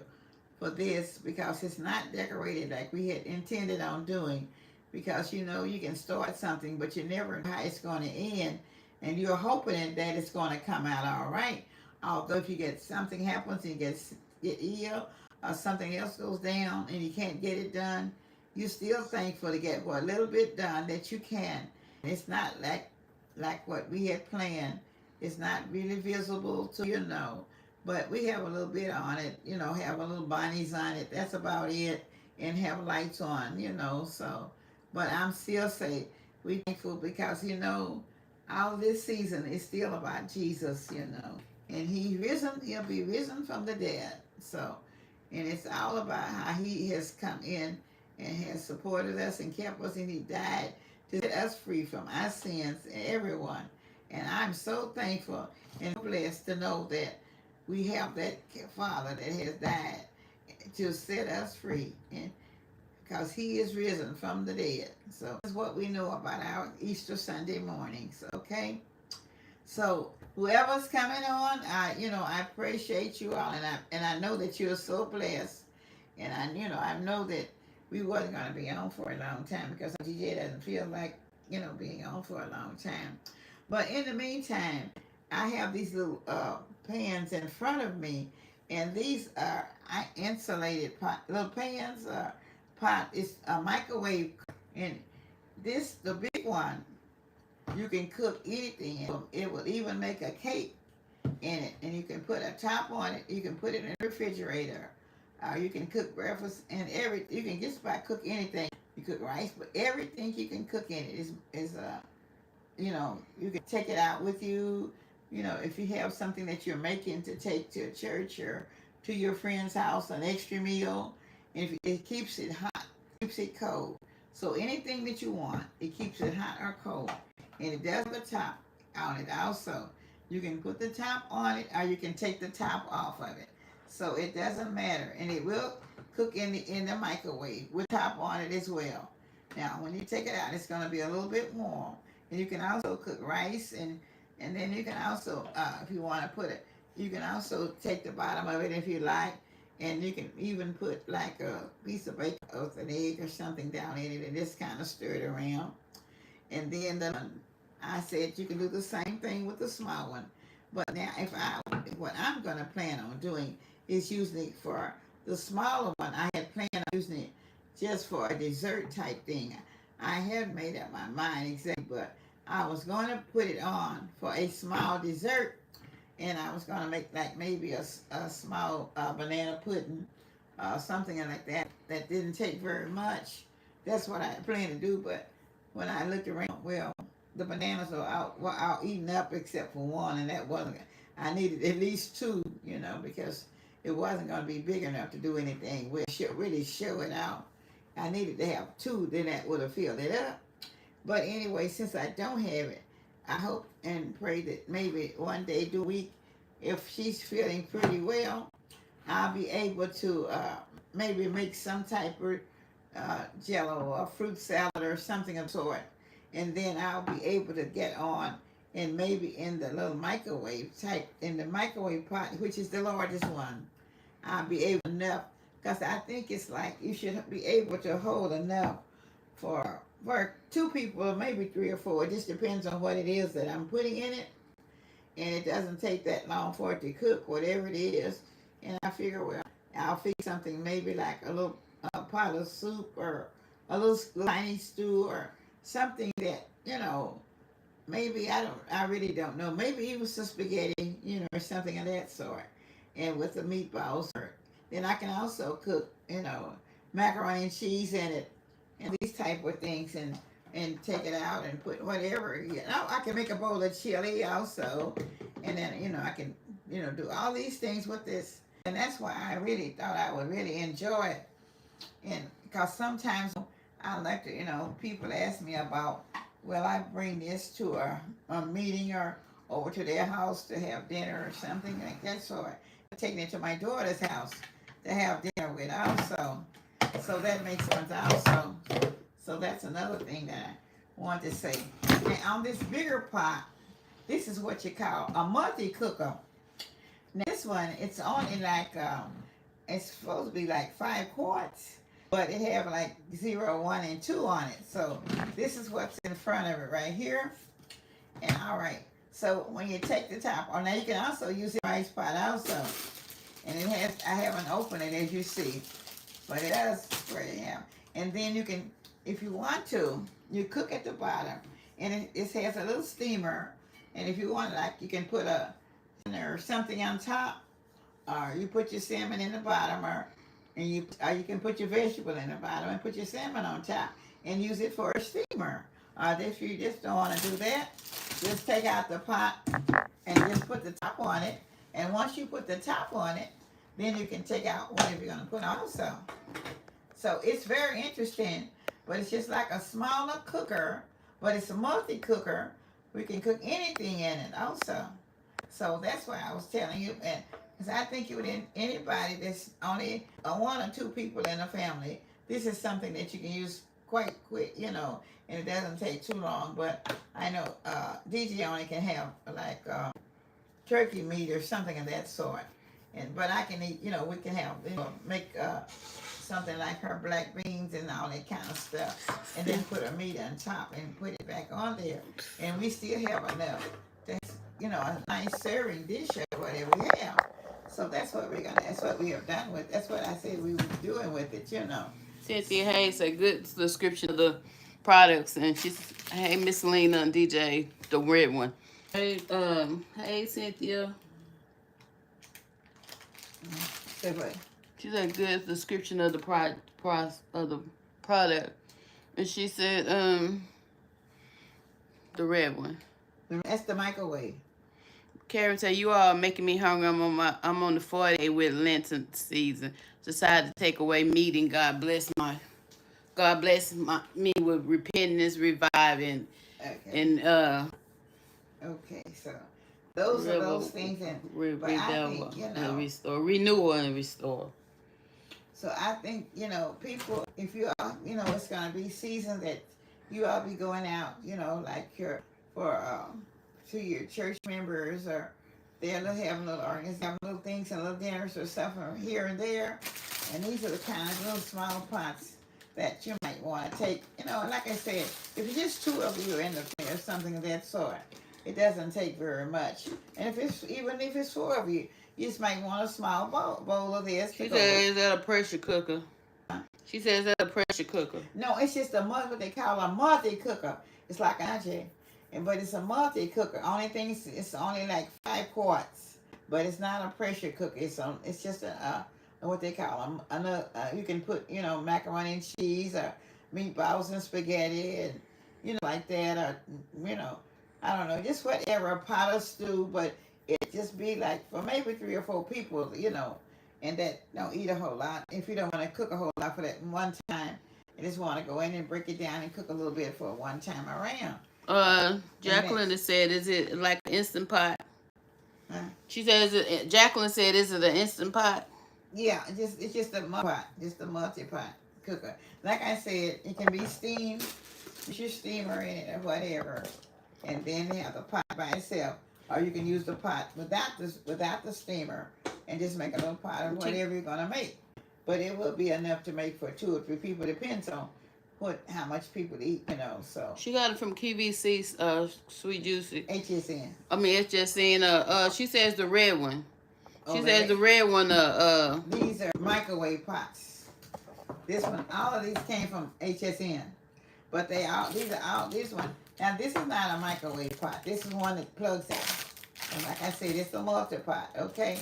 for this, because it's not decorated like we had intended on doing. Because you can start something, but you never know how it's going to end, and you're hoping that it's going to come out all right. Although if you get something happens and you get ill, or something else goes down and you can't get it done, you're still thankful to get what little bit done that you can. And it's not like what we had planned. It's not really visible to but we have a little bit on it. Have a little bunnies on it. That's about it, and have lights on. So, but I'm still say we thankful because all this season is still about Jesus. And He risen. He'll be risen from the dead. So, and it's all about how He has come in and has supported us and kept us, and He died to set us free from our sins, everyone. And I'm so thankful and blessed to know that we have that Father that has died to set us free, and because He is risen from the dead. So that's what we know about our Easter Sunday mornings. Okay, so whoever's coming on, I appreciate you all, and I know that you're so blessed, and I know that we wasn't going to be on for a long time because DJ doesn't feel like being on for a long time. But in the meantime, I have these little pans in front of me, And these are insulated pot, little pans. Pot is a microwave, and this the big one. You can cook anything. It will even make a cake in it, and you can put a top on it. You can put it in the refrigerator. You can cook breakfast and everything. You can just about cook anything. You cook rice, but everything you can cook in it is you can take it out with you. If you have something that you're making to take to a church or to your friend's house, an extra meal, and if it keeps it hot, keeps it cold. So anything that you want, it keeps it hot or cold, and it does have a top on it also. You can put the top on it, or you can take the top off of it. So it doesn't matter, and it will cook in the microwave with top on it as well. Now, when you take it out, it's going to be a little bit warm, and you can also cook rice, and then you can also, if you want to put it, you can also take the bottom of it if you like, and you can even put like a piece of bacon or an egg or something down in it, and just kind of stir it around. And then I said you can do the same thing with the small one. But now, what I'm going to plan on doing is using it for the smaller one. I had planned on using it just for a dessert type thing. I hadn't made up my mind exactly, but I was going to put it on for a small dessert, and I was going to make like maybe a small banana pudding, something like that. That didn't take very much. That's what I planned to do, but when I looked around, well, the bananas were out eaten up except for one, and that wasn't. I needed at least two, because it wasn't going to be big enough to do anything with. Really show it out. I needed to have two, then that would have filled it up. But anyway, since I don't have it, I hope and pray that maybe one day do a week, if she's feeling pretty well, I'll be able to maybe make some type of jello or fruit salad or something of sort. And then I'll be able to get on and maybe in the little microwave type, in the microwave pot, which is the largest one, I'll be able enough, because I think it's like you should be able to hold enough for two people, or maybe three or four. It just depends on what it is that I'm putting in it. And it doesn't take that long for it to cook, whatever it is. And I figure, well, I'll fix something maybe like a little pot of soup, or a little tiny stew, or something that, maybe I really don't know. Maybe even some spaghetti, or something of that sort. And with the meatballs, then I can also cook, macaroni and cheese in it, and these type of things, and take it out and put whatever. I can make a bowl of chili also, and then I can do all these things with this, and that's why I really thought I would really enjoy it. And because sometimes I like to, people ask me about, well, I bring this to a meeting or over to their house to have dinner or something like that sort. Taking it to my daughter's house to have dinner with also. So that makes sense also. So that's another thing that I want to say. And on this bigger pot, this is what you call a multi-cooker. Now this one, it's only like, it's supposed to be like 5 quarts, but it have like 0, 1, and 2 on it. So this is what's in front of it right here. And all right, so when you take the top off, now you can also use the rice pot also. And I haven't opened it as you see, but it does where you have. And then you can, if you want to, you cook at the bottom, and it has a little steamer. And if you want, like, you can put or something on top, or you put your salmon in the bottom, or you can put your vegetable in the bottom and put your salmon on top and use it for a steamer. If you just don't want to do that, just take out the pot and just put the top on it. And once you put the top on it, then you can take out whatever you're going to put on also. So it's very interesting, but it's just like a smaller cooker, but it's a multi-cooker. We can cook anything in it also. So that's why I was telling you, and because I think you would, anybody that's only 1 or 2 people in a family, this is something that you can use quite quick, and it doesn't take too long. But I know DJ only can have like turkey meat or something of that sort, but I can eat, we can have, make something like her black beans and all that kind of stuff, and then put a meat on top and put it back on there, and we still have enough. That's, a nice serving dish or whatever we have. So that's what we have done with, that's what I said we were doing with it, you know. Cynthia Hayes a good description of the products, and she's hey Miss Lena and DJ the red one. Hey Cynthia. Say what? She's a good description of the of the product, and she said the red one. That's the microwave. Karen said, "You all making me hungry. I'm on the 40 with Lenten season. Decided to take away meat, and God bless me with repentance, reviving, Okay. and Okay. So those are those things, and but I think, you know, and restore, renewal and restore. So I think, you know, people, if you are, you know, it's gonna be season that you all be going out, you know, like to your church members, or they'll have little things and little dinners or stuff from here and there. And these are the kind of little small pots that you might want to take. You know, like I said, if it's just two of you in the family or something of that sort, it doesn't take very much. And even if it's four of you, you just might want a small bowl of this. She says, "Is that a pressure cooker?" She says, "That's a pressure cooker." No, it's just what they call a multi cooker. It's like an AJ, but it's a multi cooker. Only thing is, it's only like 5 quarts, but it's not a pressure cooker. It's just a what they call them. Another you can put, you know, macaroni and cheese, or meatballs and spaghetti, and you know, like that, or you know, I don't know, just whatever, a pot of stew, but it just be like for maybe 3 or 4 people, you know, and that don't eat a whole lot. If you don't want to cook a whole lot for that one time, you just want to go in and break it down and cook a little bit for one time around. Jacqueline has said, "Is it like an instant pot?" Huh? She says, Jacqueline said, "Is it an instant pot?" Yeah, it's just a pot, just a multi-pot cooker. Like I said, it can be steamed, put your steamer in it or whatever, and then you have the pot by itself. Or you can use the pot without the steamer, and just make a little pot of whatever you're gonna make. But it will be enough to make for 2 or 3 people. Depends on how much people eat, you know. So she got it from QVC, Sweet Juicy. HSN. I mean, it's just saying. She says the red one. She says the red one. These are microwave pots. This one, all of these came from HSN, but this one. Now this is not a microwave pot. This is one that plugs in. And like I said, it's a multi-pot, okay?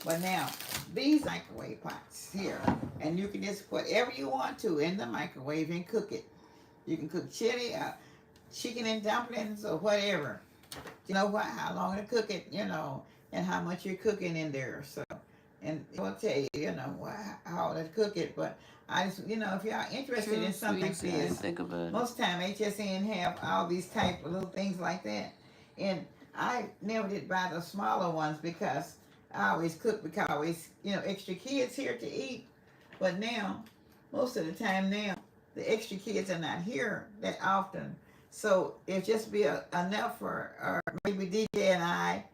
But now, these microwave pots here, and you can just put whatever you want to in the microwave and cook it. You can cook chili, chicken and dumplings, or whatever. You know how long to cook it, you know, and how much you're cooking in there. So, and it will tell you, you know, how to cook it. But I just, you know, if y'all interested in something like this, most time HSN have all these type of little things like that. And I never did buy the smaller ones because I always cook because always, you know, extra kids here to eat. But now, most of the time now, the extra kids are not here that often. So it just be enough for maybe DJ and I,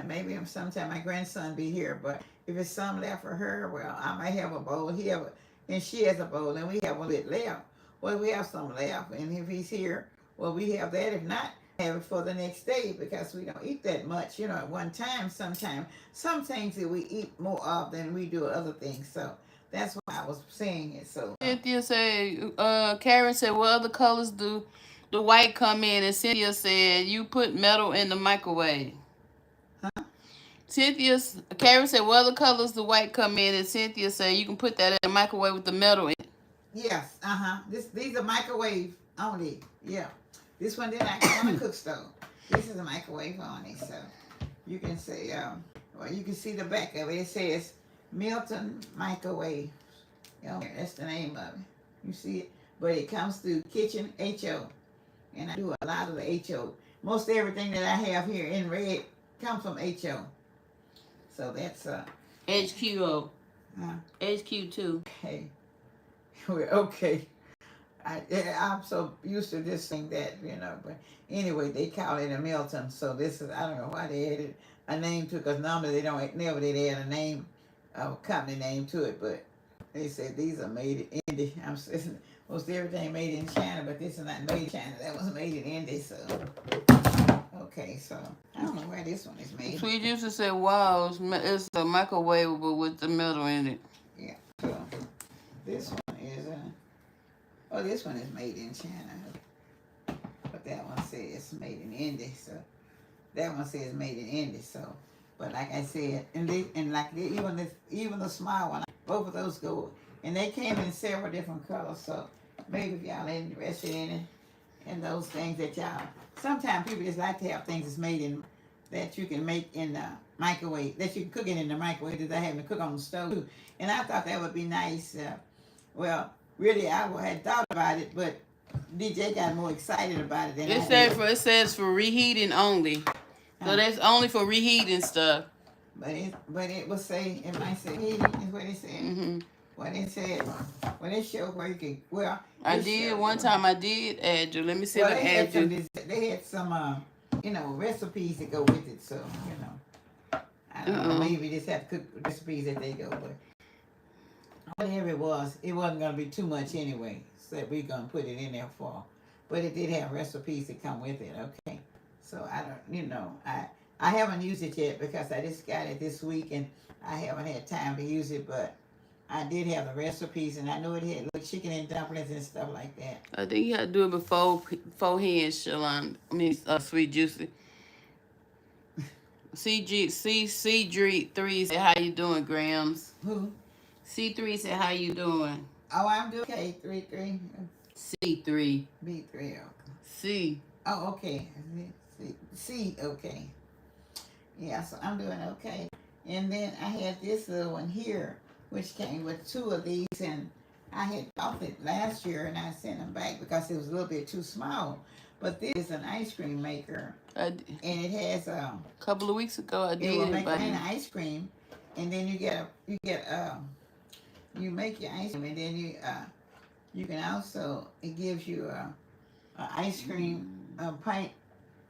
maybe sometime my grandson be here. But if it's some left for her, well, I might have a bowl. And she has a bowl, and we have a bit left. Well, we have some left, and if he's here, well, we have that. If not, have it for the next day, because we don't eat that much, you know, at one time. Sometimes some things that we eat more of than we do other things. So that's why I was saying it. So Cynthia said, Karen said, "What other colors do the white come in?" And Cynthia said, "You put metal in the microwave." huh? Karen said, "What other colors the white come in?" And Cynthia said, "You can put that in the microwave with the metal in." Yes, these are microwave only. Yeah, this one didn't actually on a cook stove. This is a microwave only. So you can say, well, you can see the back of it. It says Milton Microwave. You know, that's the name of it. You see it, but it comes through Kitchen HO, and I do a lot of the HO. Most everything that I have here in red comes from HO. So that's HQO. HQ2. Okay. Okay. I'm so used to this thing that, you know, but anyway, they call it a Milton. So this is, I don't know why they added a name to it, because normally never did add a name, a company name to it, but they said these are made in India. Most everything made in China, but this is not made in China. That was made in India, so. Okay. Okay, so I don't know where this one is made. Sweet Juicy said, wow, it's a microwavable with the metal in it. Yeah. So this one is oh, this one is made in China, but that one says it's made in India. So that one says made in India. So, but like I said, even the small one, both of those go, and they came in several different colors. So maybe if y'all interested in it, and those things that y'all, sometimes people just like to have things that's made in, that you can make in the microwave, that you can cook it in the microwave, that they have to cook on the stove too. And I thought that would be nice. Well, really, I had thought about it, but DJ got more excited about it than I did. It says for reheating only. So that's only for reheating stuff. But it will say, it might say heating is what it said. Mm-hmm. When it said, when it showed where you can, well, I did one time. I did add you. Let me see if I add you. They had some, recipes that go with it. So I don't know. Maybe just have to cook recipes that they go with. Whatever it wasn't gonna be too much anyway. So we're gonna put it in there for. But it did have recipes that come with it. Okay. So I don't, I haven't used it yet because I just got it this week and I haven't had time to use it. But I did have the recipes, and I know it had little chicken and dumplings and stuff like that. I think you had to do it beforehand, Shalon. I mean, Sweet Juicy. C3 said, how you doing, Grams? Who? C3 said, how you doing? Oh, I'm doing okay. 3-3. C3. B3. Okay. C. Oh, okay. C. Okay. Yeah, so I'm doing okay. And then I had this little one here, which came with two of these, and I had bought it last year, and I sent them back because it was a little bit too small. But this is an ice cream maker, and it has a couple of weeks ago I did. It will make an ice cream, and then you make your ice cream, and then you can also, it gives you a ice cream pint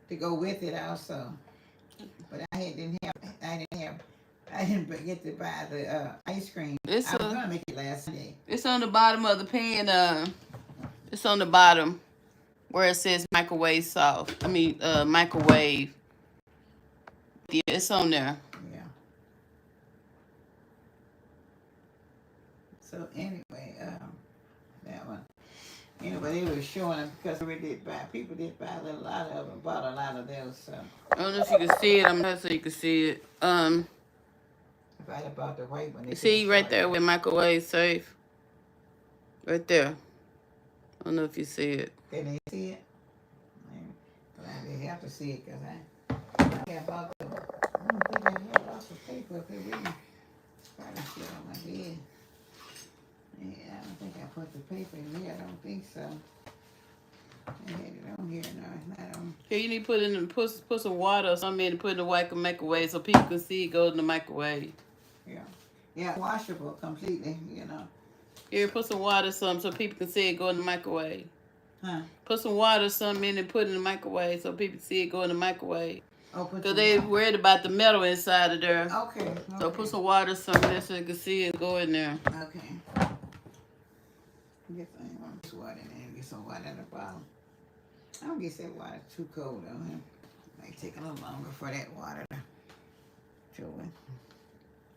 to go with it also. But I didn't get to buy the ice cream. I was gonna make it last Sunday. It's on the bottom of the pan. It's on the bottom where it says microwave soft. Microwave. Yeah, it's on there. Yeah. So anyway, that one. Anyway, they were showing them because people did buy a lot of them, bought a lot of those. So. I don't know if you can see it. I'm not sure you can see it. If I had bought the white one, see right there with microwave safe. Right there. I don't know if you see it. Can they see it? Well, they have to see it because I have bought the. I don't think I had lots of paper up here with me. Probably shit on my bed. Yeah, I don't think I put the paper in here. I don't think so. I had it on here. No, it's not on. Here, you need to put some water or something in and put in the microwave so people can see it go in the microwave. Yeah. Yeah, washable completely, Here, put some water or something so people can see it go in the microwave. Huh? Put some water or something in and put it in the microwave so people can see it go in the microwave. Oh, because they're worried about the metal inside of there. Okay. So put some water or something there so you can see it go in there. Okay. Get some water in there. Get some water at the bottom. I don't guess that water too cold though. It might take a little longer for that water to chill in.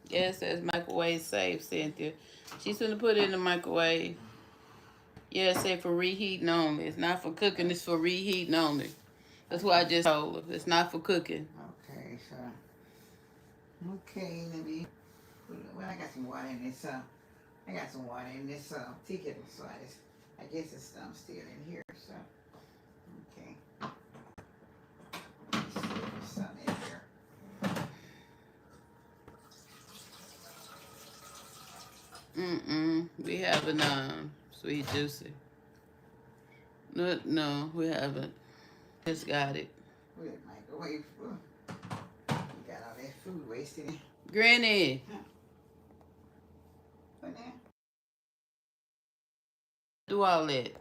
Yeah, it says microwave safe, Cynthia. She's gonna put it in the microwave. Yeah, it said for reheating only. It's not for cooking, it's for reheating only. That's what I just told her. It's not for cooking. Okay, so. Okay, let me put it, well, I got some water in this, I got some water in this tea kettle, so I guess it's still in here, so. Okay. Let's see if there's some in here. We haven't, Sweet Juicy. No, we haven't. Just got it. With microwave food. We got all that food wasted in. Granny. Huh? What now? Do all that.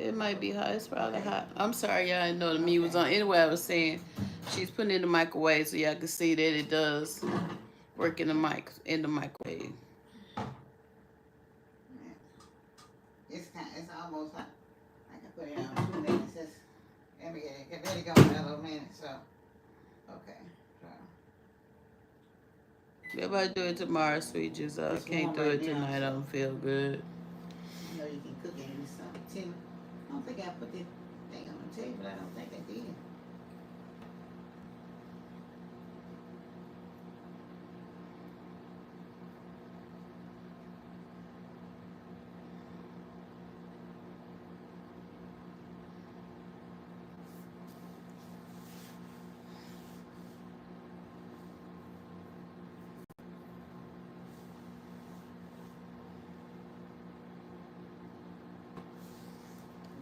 It might be hot. It's probably hot. I'm sorry, y'all didn't know the meat was on. Anyway, I was saying she's putting it in the microwave so y'all can see that it does work in the microwave. It's almost hot. I can put it on 2 minutes. Let me get ready to go in another minute. So, okay. So. If I do it tomorrow, sweet, just can't do it tonight. I don't feel good. I know you can cook it in something too. I don't think I put the thing on the table. I don't think I did.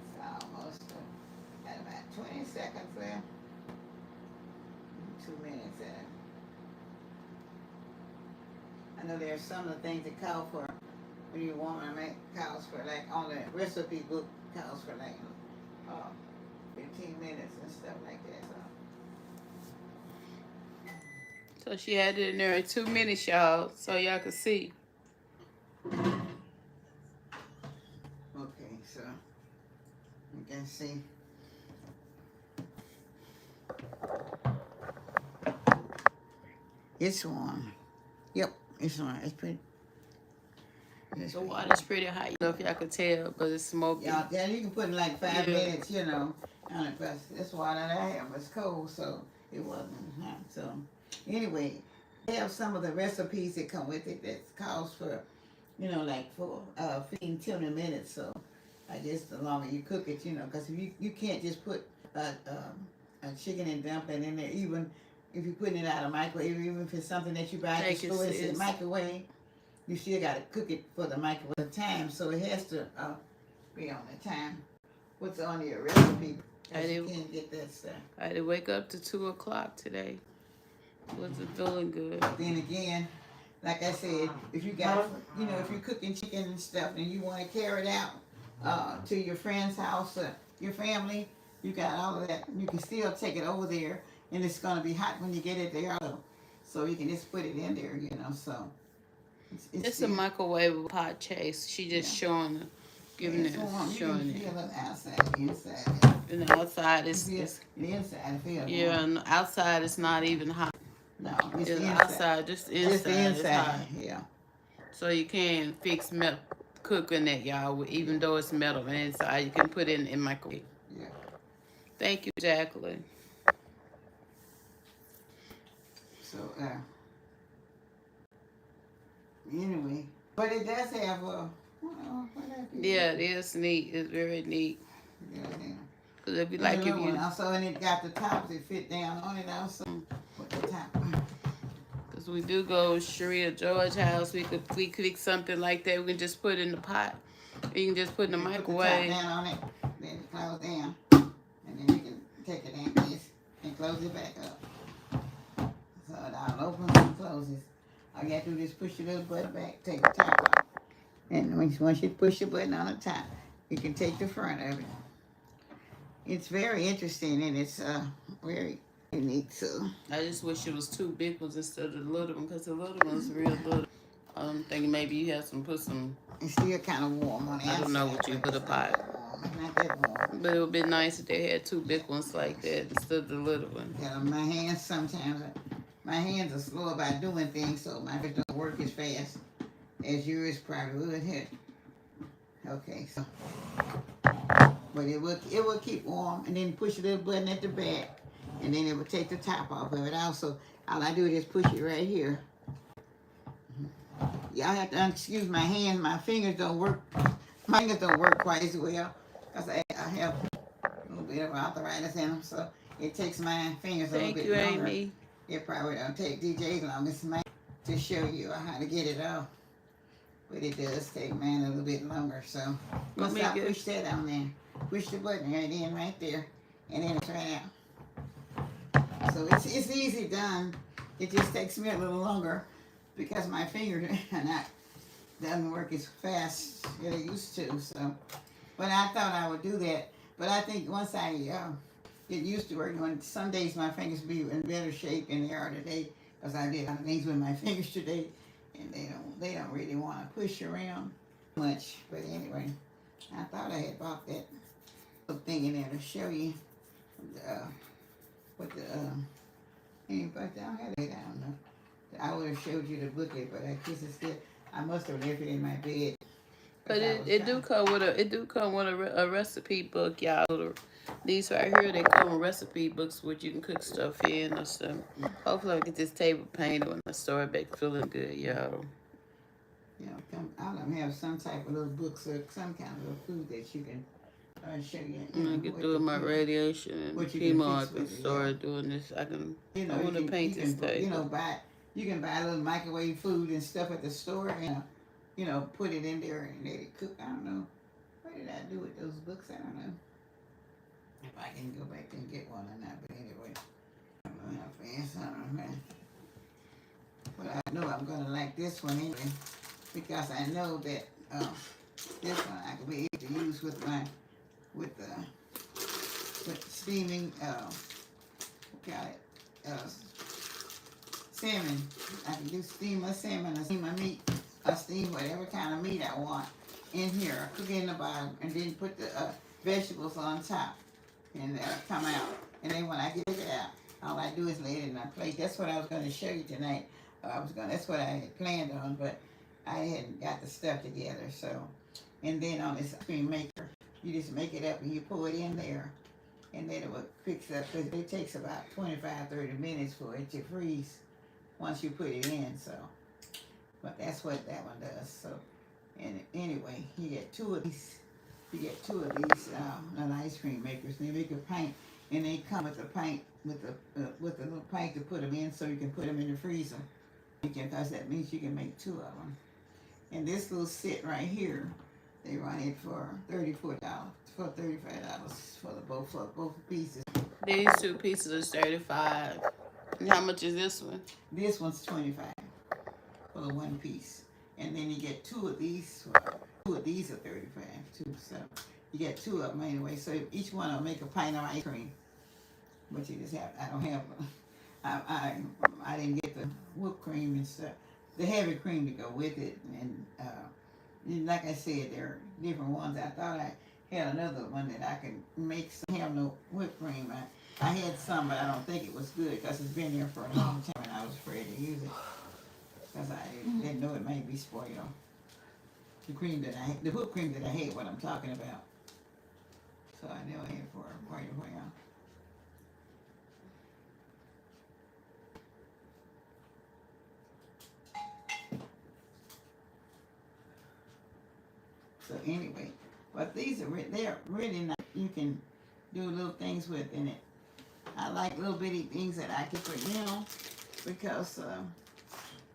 It's almost at about 20 seconds left. 2 minutes in. I know there's some of the things that call for when you want to make calls for like on the recipe book calls for like 15 minutes and stuff like that. So she had it in there in 2 minutes, y'all, so y'all can see. Okay, so you can see. It's warm. Yep, it's warm. It's pretty. The water's pretty hot. You know if y'all could tell, but it's smoky. Yeah, you can put in like 5 minutes, on it. But this water that I have was cold, so it wasn't hot. So anyway, they have some of the recipes that come with it that calls for, like for 15, 20 minutes. So I guess the longer you cook it, because you can't just put a chicken and dumpling in there, even if you're putting it out of the microwave, even if it's something that you buy at the store, it's in the microwave. You still got to cook it for the microwave time, so it has to be on the time. What's on your recipe? You can't get that stuff. I had to wake up to 2 o'clock today. Wasn't feeling good. Then again, like I said, if you got, if you're cooking chicken and stuff and you want to carry it out to your friend's house or your family, you got all of that. You can still take it over there, and it's going to be hot when you get it there. So you can just put it in there, so. It's a microwave pot chase. She just showing it, giving it, showing it. Feel it outside, inside. And the outside is the inside. And the outside is not even hot. No, it's the outside, just the inside. Just the inside, yeah. So you can fix cooking that, y'all. Even though it's metal inside, you can put it in microwave. Yeah. Thank you, Jacqueline. So, anyway, but it does have yeah, it is neat. It's very neat. Yeah. Because if you like, if you also, and it got the tops that fit down on it also. With the top. Because we do go Sharia George house, we could fix something like that. We can just put it in the pot. You can just put it in the microwave. Put the top down on it, then close down, and then you can take it in this and close it back up. So it all opens and closes. All you have to do is push your little button back, take the top off. And once you push the button on the top, you can take the front of it. It's very interesting, and it's very unique, so. I just wish it was 2 big ones instead of the little one, because the little one's real little. I'm thinking maybe you have put some. It's still kind of warm on the outside. I don't know what you put a pot. Not that warm. But it would be nice if they had 2 big ones like that instead of the little one. Yeah, my hands are slow about doing things, so my hands don't work as fast as yours probably would have. Okay, so, but it will keep warm, and then push a little button at the back, and then it will take the top off of it. Also, all I do is just push it right here. Y'all have to excuse my hands. My fingers don't work. My fingers don't work quite as well because I have a little bit of arthritis in them, so it takes my fingers a little bit longer. Thank you, Amy. It probably don't take DJ's long as mine to show you how to get it off. But it does take mine a little bit longer, so once I push that on there, push the button right in right there, and then it's right out. So it's easy done. It just takes me a little longer because my fingers doesn't work as fast as they used to. So But I thought I would do that. But I think once I get used to working on some days, my fingers be in better shape than they are today, because I did a lot of things with my fingers today, and they don't really want to push around much. But anyway, I thought I had bought that little thing in there to show you uh, what the but I don't have it. I don't know. I would have showed you the booklet, but I guess it's still. I must have left it in my bed. But it do come with a recipe book, y'all. These right here, they come with recipe books which you can cook stuff in or something. Hopefully I get this table painted when I start back feeling good, y'all. I'll have some type of little books or some kind of little food that you can show you. When I get through with my radiation and what you chemo, I fix can with it. start doing this. I want to paint you this can table. you can buy a little microwave food and stuff at the store and put it in there and let it cook. I don't know. What did I do with those books? I don't know if I can go back and get one or not. But anyway, I don't know how fast. I don't know. But I know I'm gonna like this one anyway, because I know that this one I could be able to use with my with steaming what call it salmon. I can do steam my salmon or steam my meat or steam whatever kind of meat I want in here. Cook it in the bottom and then put the vegetables on top and come out. And then when I get it out, all I do is lay it in my plate. That's what I was going to show you tonight. That's what I had planned on, but I hadn't got the stuff together. So, and then on this ice cream maker, you just make it up and you pour it in there, and then it will fix up. Because it takes about 25-30 minutes for it to freeze once you put it in. So, but that's what that one does. So, and anyway, you get two of these. You get two of these ice cream makers. And they make a pint, and they come with a pint with a little pint to put them in, so you can put them in the freezer. Because that means you can make two of them. And this little set right here, they run it for $34, for $35 for both pieces. These two pieces is 35. And how much is this one? This one's 25 for the one piece, and then you get two of these. Two of these are 35 too. So you get two of them anyway. So each one will make a pint of ice cream. But you just have. I don't have. I didn't get the whipped cream and stuff, the heavy cream to go with it, and like I said, there are different ones. I thought I had another one that I could make. Some have no whipped cream. I had some, but I don't think it was good because it's been there for a long time, and I was afraid to use it because I didn't know it might be spoiled. The whipped cream that I had, what I'm talking about. So I never had it for quite a while. So anyway, but these are they're really nice. You can do little things with in it. I like little bitty things that I can put down because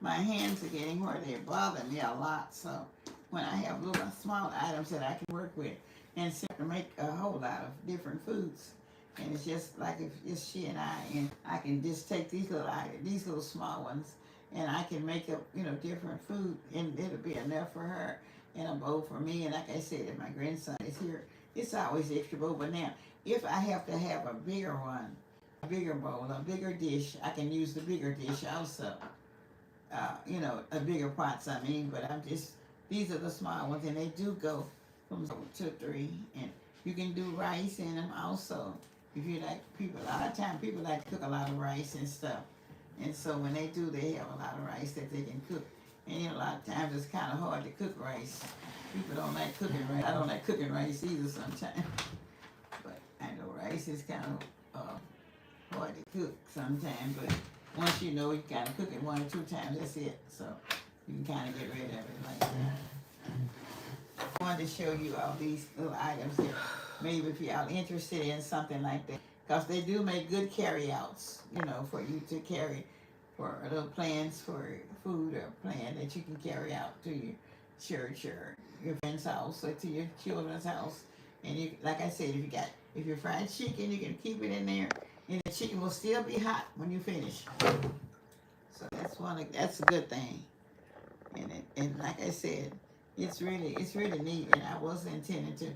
my hands are getting where they're bothering me a lot. So when I have little small items that I can work with and to make a whole lot of different foods, and it's just like if it's she and I can just take these little small ones, and I can make up different food, and it'll be enough for her and a bowl for me. And like I said, if my grandson is here, it's always extra bowl. But now, if I have to have a bigger one, a bigger bowl, a bigger dish, I can use the bigger dish also. A bigger pots, I mean, but these are the small ones, and they do go from 2 to 3, and you can do rice in them also. If you like, a lot of times people like to cook a lot of rice and stuff, and so when they do, they have a lot of rice that they can cook. And a lot of times it's kind of hard to cook rice. People don't like cooking rice. I don't like cooking rice either sometimes. But I know rice is kind of hard to cook sometimes. But once you know, you kind of cook it 1 or 2 times. That's it. So you can kind of get rid of it like that. I wanted to show you all these little items that maybe if y'all interested in something like that, because they do make good carry-outs, for you to carry for little plans for food or plan that you can carry out to your church or your friend's house or to your children's house. And you, like I said, if you're fried chicken, you can keep it in there, and the chicken will still be hot when you finish. So that's a good thing. And like I said, it's really neat. And I was intending to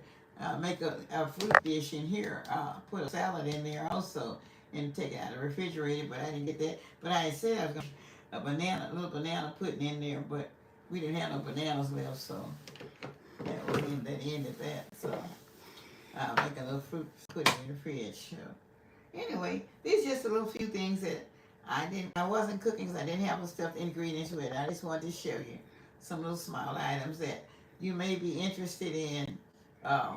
make a fruit dish in here. Put a salad in there also, and take it out of the refrigerator. But I didn't get that. But I said I was gonna a little banana pudding in there, but we didn't have no bananas left, so that ended that. So I'll make a little fruit pudding in the fridge. So anyway, these just a little few things that I wasn't cooking because I didn't have the stuff ingredients with it. I just wanted to show you some little small items that you may be interested in, uh,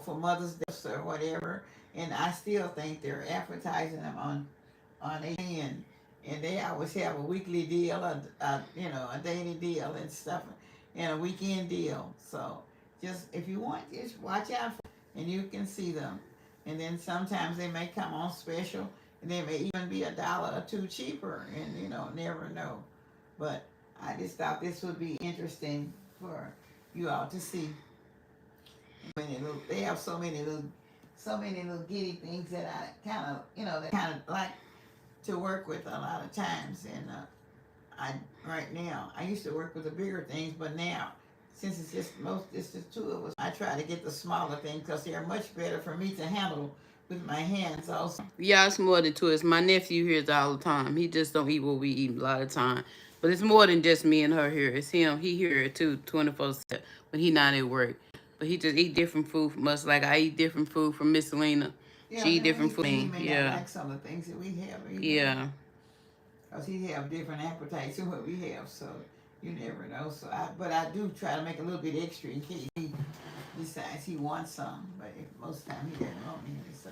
for Mother's Day or whatever. And I still think they're advertising them on AN, and they always have a weekly deal, a daily deal and stuff, and a weekend deal. So just if you want, just watch out for them, and you can see them. And then sometimes they may come on special, and they may even be $1 or $2 cheaper, and never know. But I just thought this would be interesting for you all to see. They have so many little giddy things that I kind of like to work with a lot of times. And right now I used to work with the bigger things, but now since it's just two of us, I try to get the smaller things because they are much better for me to handle with my hands also. Yeah, it's more than two. It's my nephew hears all the time. He just don't eat what we eat a lot of time. But it's more than just me and her here. It's him. He here too, 24/7 when he not at work. But he just eat different food from us. Like I eat different food from Miss Lena. Yeah, She eat different food. he may not Yeah. like some of the things that we have either. Yeah. Because he have different appetites than what we have, so you never know. But I do try to make a little bit extra in case he decides he wants some. But most of the time he doesn't want any, so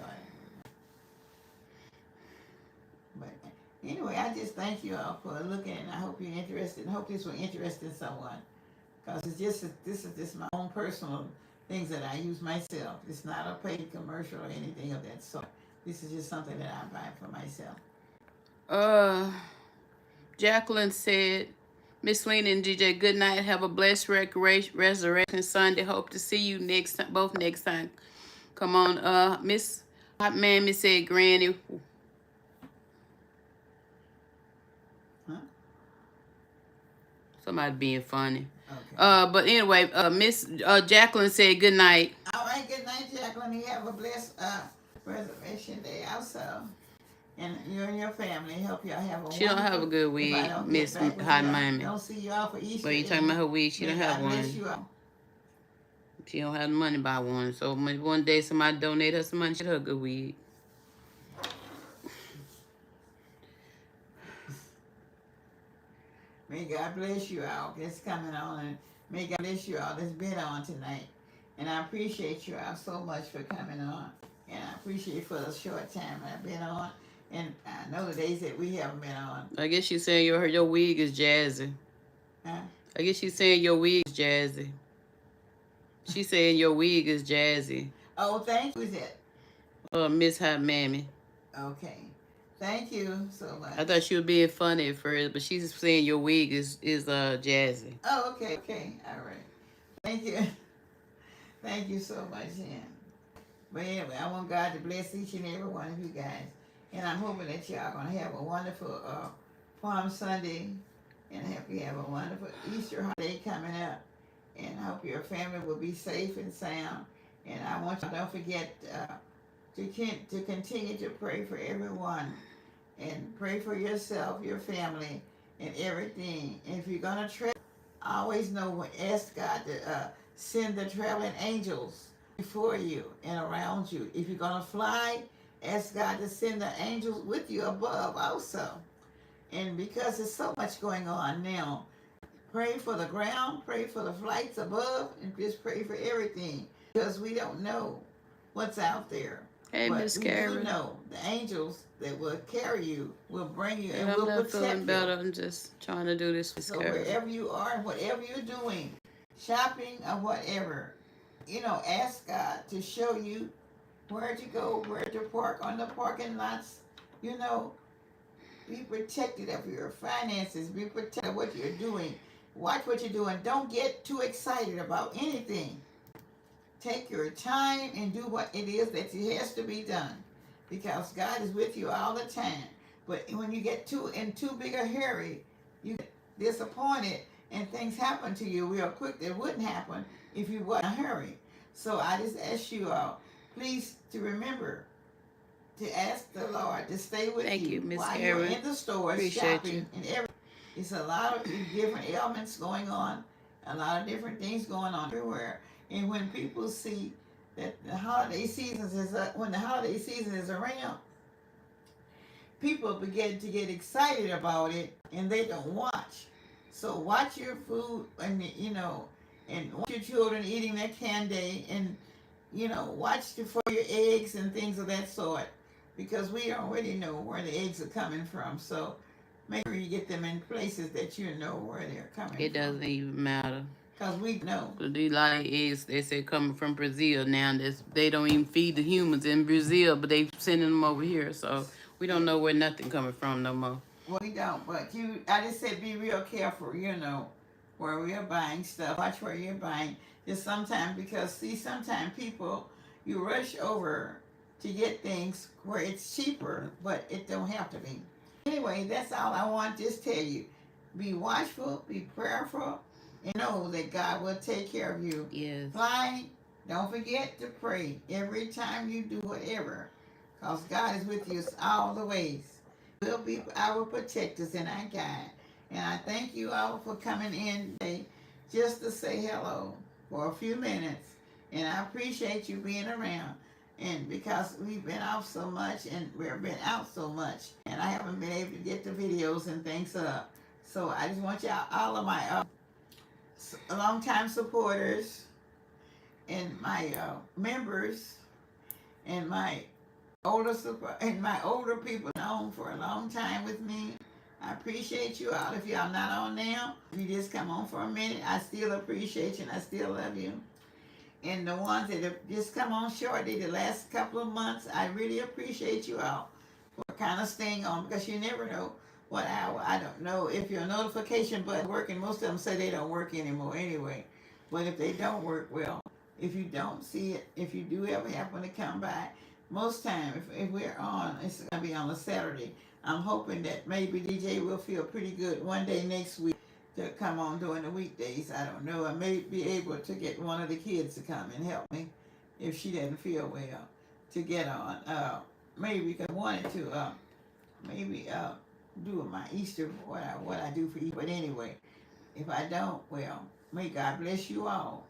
but anyway, I just thank you all for looking, and I hope you're interested, and hope this will interest someone. Because this is just my own personal things that I use myself. It's not a paid commercial or anything of that sort. This is just something that I buy for myself. Jacqueline said, Miss Lena and DJ, good night. Have a blessed Resurrection Sunday. Hope to see you both next time. Come on, Miss Hot Mammy said, Granny. Huh? Somebody being funny. Okay. But anyway, Miss Jacqueline said, good night. All right, good night, Jacqueline. You have a blessed Resurrection Day also. And you and your family, help y'all have a She don't have a good week, Miss Hot Mammy. Don't see you all for Easter. But you talking about her week? She don't have one. You all. She don't have the money to buy one. So one day somebody donate her some money, she her a good week. May God bless you all that's coming on, and may God bless you all that's been on tonight. And I appreciate you all so much for coming on. And I appreciate you for the short time I've been on. And I know the days that we haven't been on. I guess she's saying your wig is jazzy. Huh? I guess she's saying your wig is jazzy. She's saying your wig is jazzy. Oh, thank you. Who's that? Miss Hot Mammy. Okay. Thank you so much. I thought she was being funny at first, but she's saying your wig is jazzy. Oh, okay. All right. Thank you. Thank you so much, Jan. But anyway, I want God to bless each and every one of you guys. And I'm hoping that y'all are going to have a wonderful Palm Sunday. And I hope you have a wonderful Easter holiday coming up. And I hope your family will be safe and sound. And I want you to don't forget to continue to pray for everyone. And pray for yourself, your family, and everything. And if you're going to travel, always know, ask God to send the traveling angels before you and around you. If you're going to fly, ask God to send the angels with you above also. And because there's so much going on now, pray for the ground, pray for the flights above, and just pray for everything. Because we don't know what's out there. Hey, Miss Carrie. We do know the angels that will carry you, will bring you, and I'm will not protect feeling you. better. I'm just trying to do this with So Carrie. wherever you are, whatever you're doing, shopping or whatever, ask God to show you where to go, where to park on the parking lots. Be protected of your finances. Be protected of what you're doing. Watch what you're doing. Don't get too excited about anything. Take your time and do what it is that has to be done, because God is with you all the time. But when you get in too big a hurry, you get disappointed and things happen to you real quick that wouldn't happen if you weren't in a hurry. So I just ask you all, please to remember to ask the Lord to stay with Thank you, you Miss while you're Karen. in the stores Appreciate you. shopping and everything. It's a lot of different ailments going on, a lot of different things going on everywhere. And when people see that the holiday seasons is when the holiday season is around, people begin to get excited about it and they don't watch. So watch your food and and watch your children eating their candy and watch for your eggs and things of that sort because we already know where the eggs are coming from. So make sure you get them in places that you know where they're coming It from doesn't even matter. because we know. So these lot of eggs, they say coming from Brazil now. They don't even feed the humans in Brazil, but they sending them over here. So we don't Yeah. know where nothing coming from no more. Well, we don't, but I just said be real careful, where we're buying stuff. Watch where you're buying. Just sometimes, because see, sometimes people, you rush over to get things where it's cheaper, but it don't have to be. Anyway, that's all I want to just tell you. Be watchful, be prayerful, and know that God will take care of you. Yes. Flying, don't forget to pray every time you do whatever, because God is with you all the ways. Will be our protectors and our guide. And I thank you all for coming in today just to say hello for a few minutes. And I appreciate you being around. And because we've been off so much and we've been out so much, and I haven't been able to get the videos and things up. So I just want y'all, all of my longtime supporters and my members and my older people known for a long time with me. I appreciate you all. If y'all not on now, if you just come on for a minute, I still appreciate you and I still love you. And the ones that have just come on shortly the last couple of months, I really appreciate you all for kind of staying on because you never know what hour. I don't know if your notification button working. Most of them say they don't work anymore anyway. But if they don't work, well, if you don't see it, if you do ever happen to come by, most time if we're on, it's gonna be on a Saturday. I'm hoping that maybe DJ will feel pretty good one day next week to come on during the weekdays. I don't know. I may be able to get one of the kids to come and help me if she doesn't feel well to get on. Maybe because I wanted to maybe do my Easter what I do for Easter. But anyway, if I don't, well, may God bless you all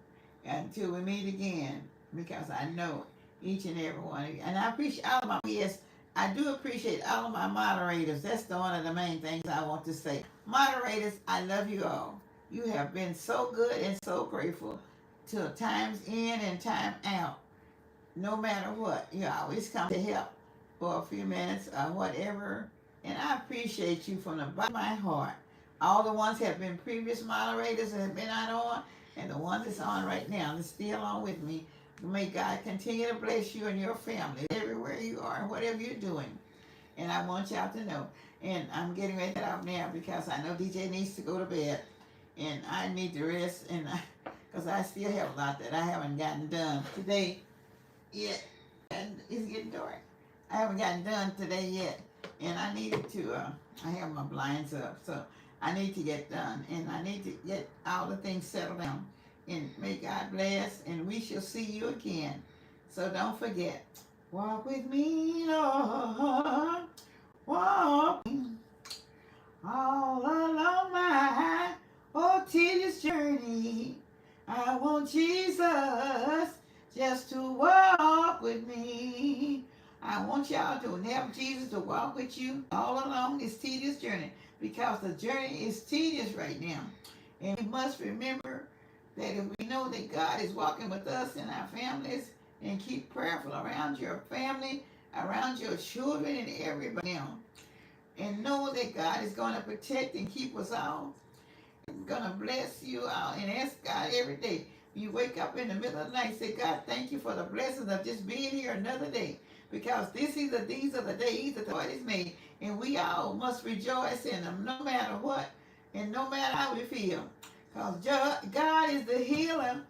until we meet again because I know each and every one of you. And I appreciate all of my, yes, I do appreciate all of my moderators. That's one of the main things I want to say. Moderators, I love you all. You have been so good and so grateful till times in and time out. No matter what, you always come to help for a few minutes or whatever. And I appreciate you from the bottom of my heart. All the ones have been previous moderators that have been on, and the ones that's on right now that's still on with me. May God continue to bless you and your family everywhere you are and whatever you're doing. And I want y'all to know. And I'm getting ready to get out now because I know DJ needs to go to bed. And I need to rest. And because I still have a lot that I haven't gotten done today yet. And it's getting dark. I haven't gotten done today yet. And I needed to, I have my blinds up. So I need to get done. And I need to get all the things settled down. And may God bless, and we shall see you again. So don't forget, walk with me, Lord, walk all along my tedious journey. I want Jesus just to walk with me. I want y'all to have Jesus to walk with you all along this tedious journey because the journey is tedious right now. And you must remember that if we know that God is walking with us and our families, and keep prayerful around your family, around your children and everybody else, and know that God is going to protect and keep us all, and going to bless you all, and ask God every day. You wake up in the middle of the night, say, God, thank you for the blessings of just being here another day, because these are the days that the Lord has made, and we all must rejoice in them, no matter what, and no matter how we feel. Because God is the healer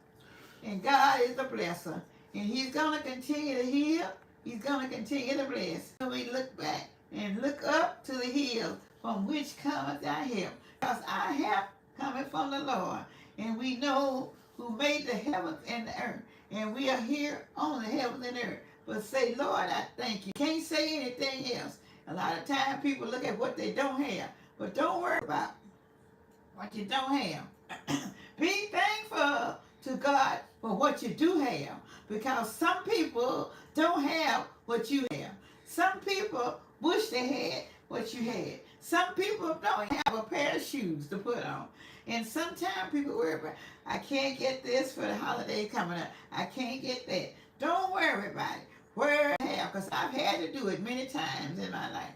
and God is the blesser. And He's going to continue to heal. He's going to continue to bless. So we look back and look up to the hill from which cometh our help. Because our help cometh from the Lord. And we know who made the heavens and the earth. And we are here on the heaven and earth. But say, Lord, I thank you. Can't say anything else. A lot of times people look at what they don't have. But don't worry about what you don't have. Be thankful to God for what you do have. Because some people don't have what you have. Some people wish they had what you had. Some people don't have a pair of shoes to put on. And sometimes people worry about, I can't get this for the holiday coming up. I can't get that. Don't worry about it. Where I have, because I've had to do it many times in my life.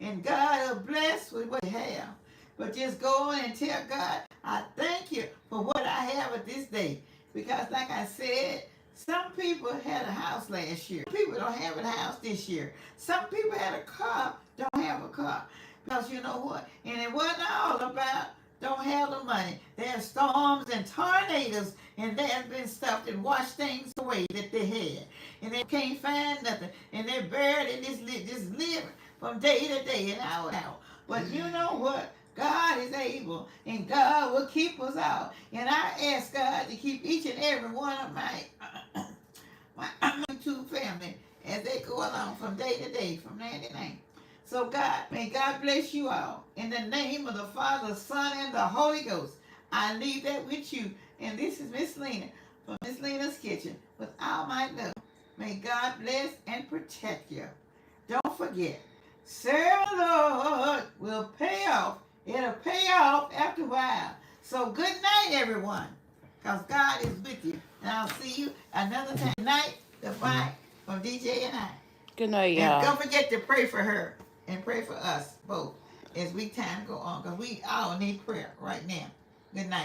And God will bless with what you have. But just go on and tell God, I thank you for what I have at this day. Because like I said, some people had a house last year. People don't have a house this year. Some people had a car, don't have a car. Because you know what? And it wasn't all about don't have the money. There's storms and tornadoes, and there's been stuff that washed things away that they had. And they can't find nothing. And they're buried in this living from day to day and hour to hour. But you know what? God is able, and God will keep us out. And I ask God to keep each and every one of my YouTube family as they go along from day to day, from 99. So God, may God bless you all. In the name of the Father, Son, and the Holy Ghost, I leave that with you. And this is Miss Lena from Miss Lena's Kitchen with all my love. May God bless and protect you. Don't forget, serve the Lord will pay off. It'll pay off after a while. So good night, everyone, because God is with you. And I'll see you another time. Night, goodbye from DJ and I. Good night, And y'all. don't forget to pray for her and pray for us both as we time go on, because we all need prayer right now. Good night.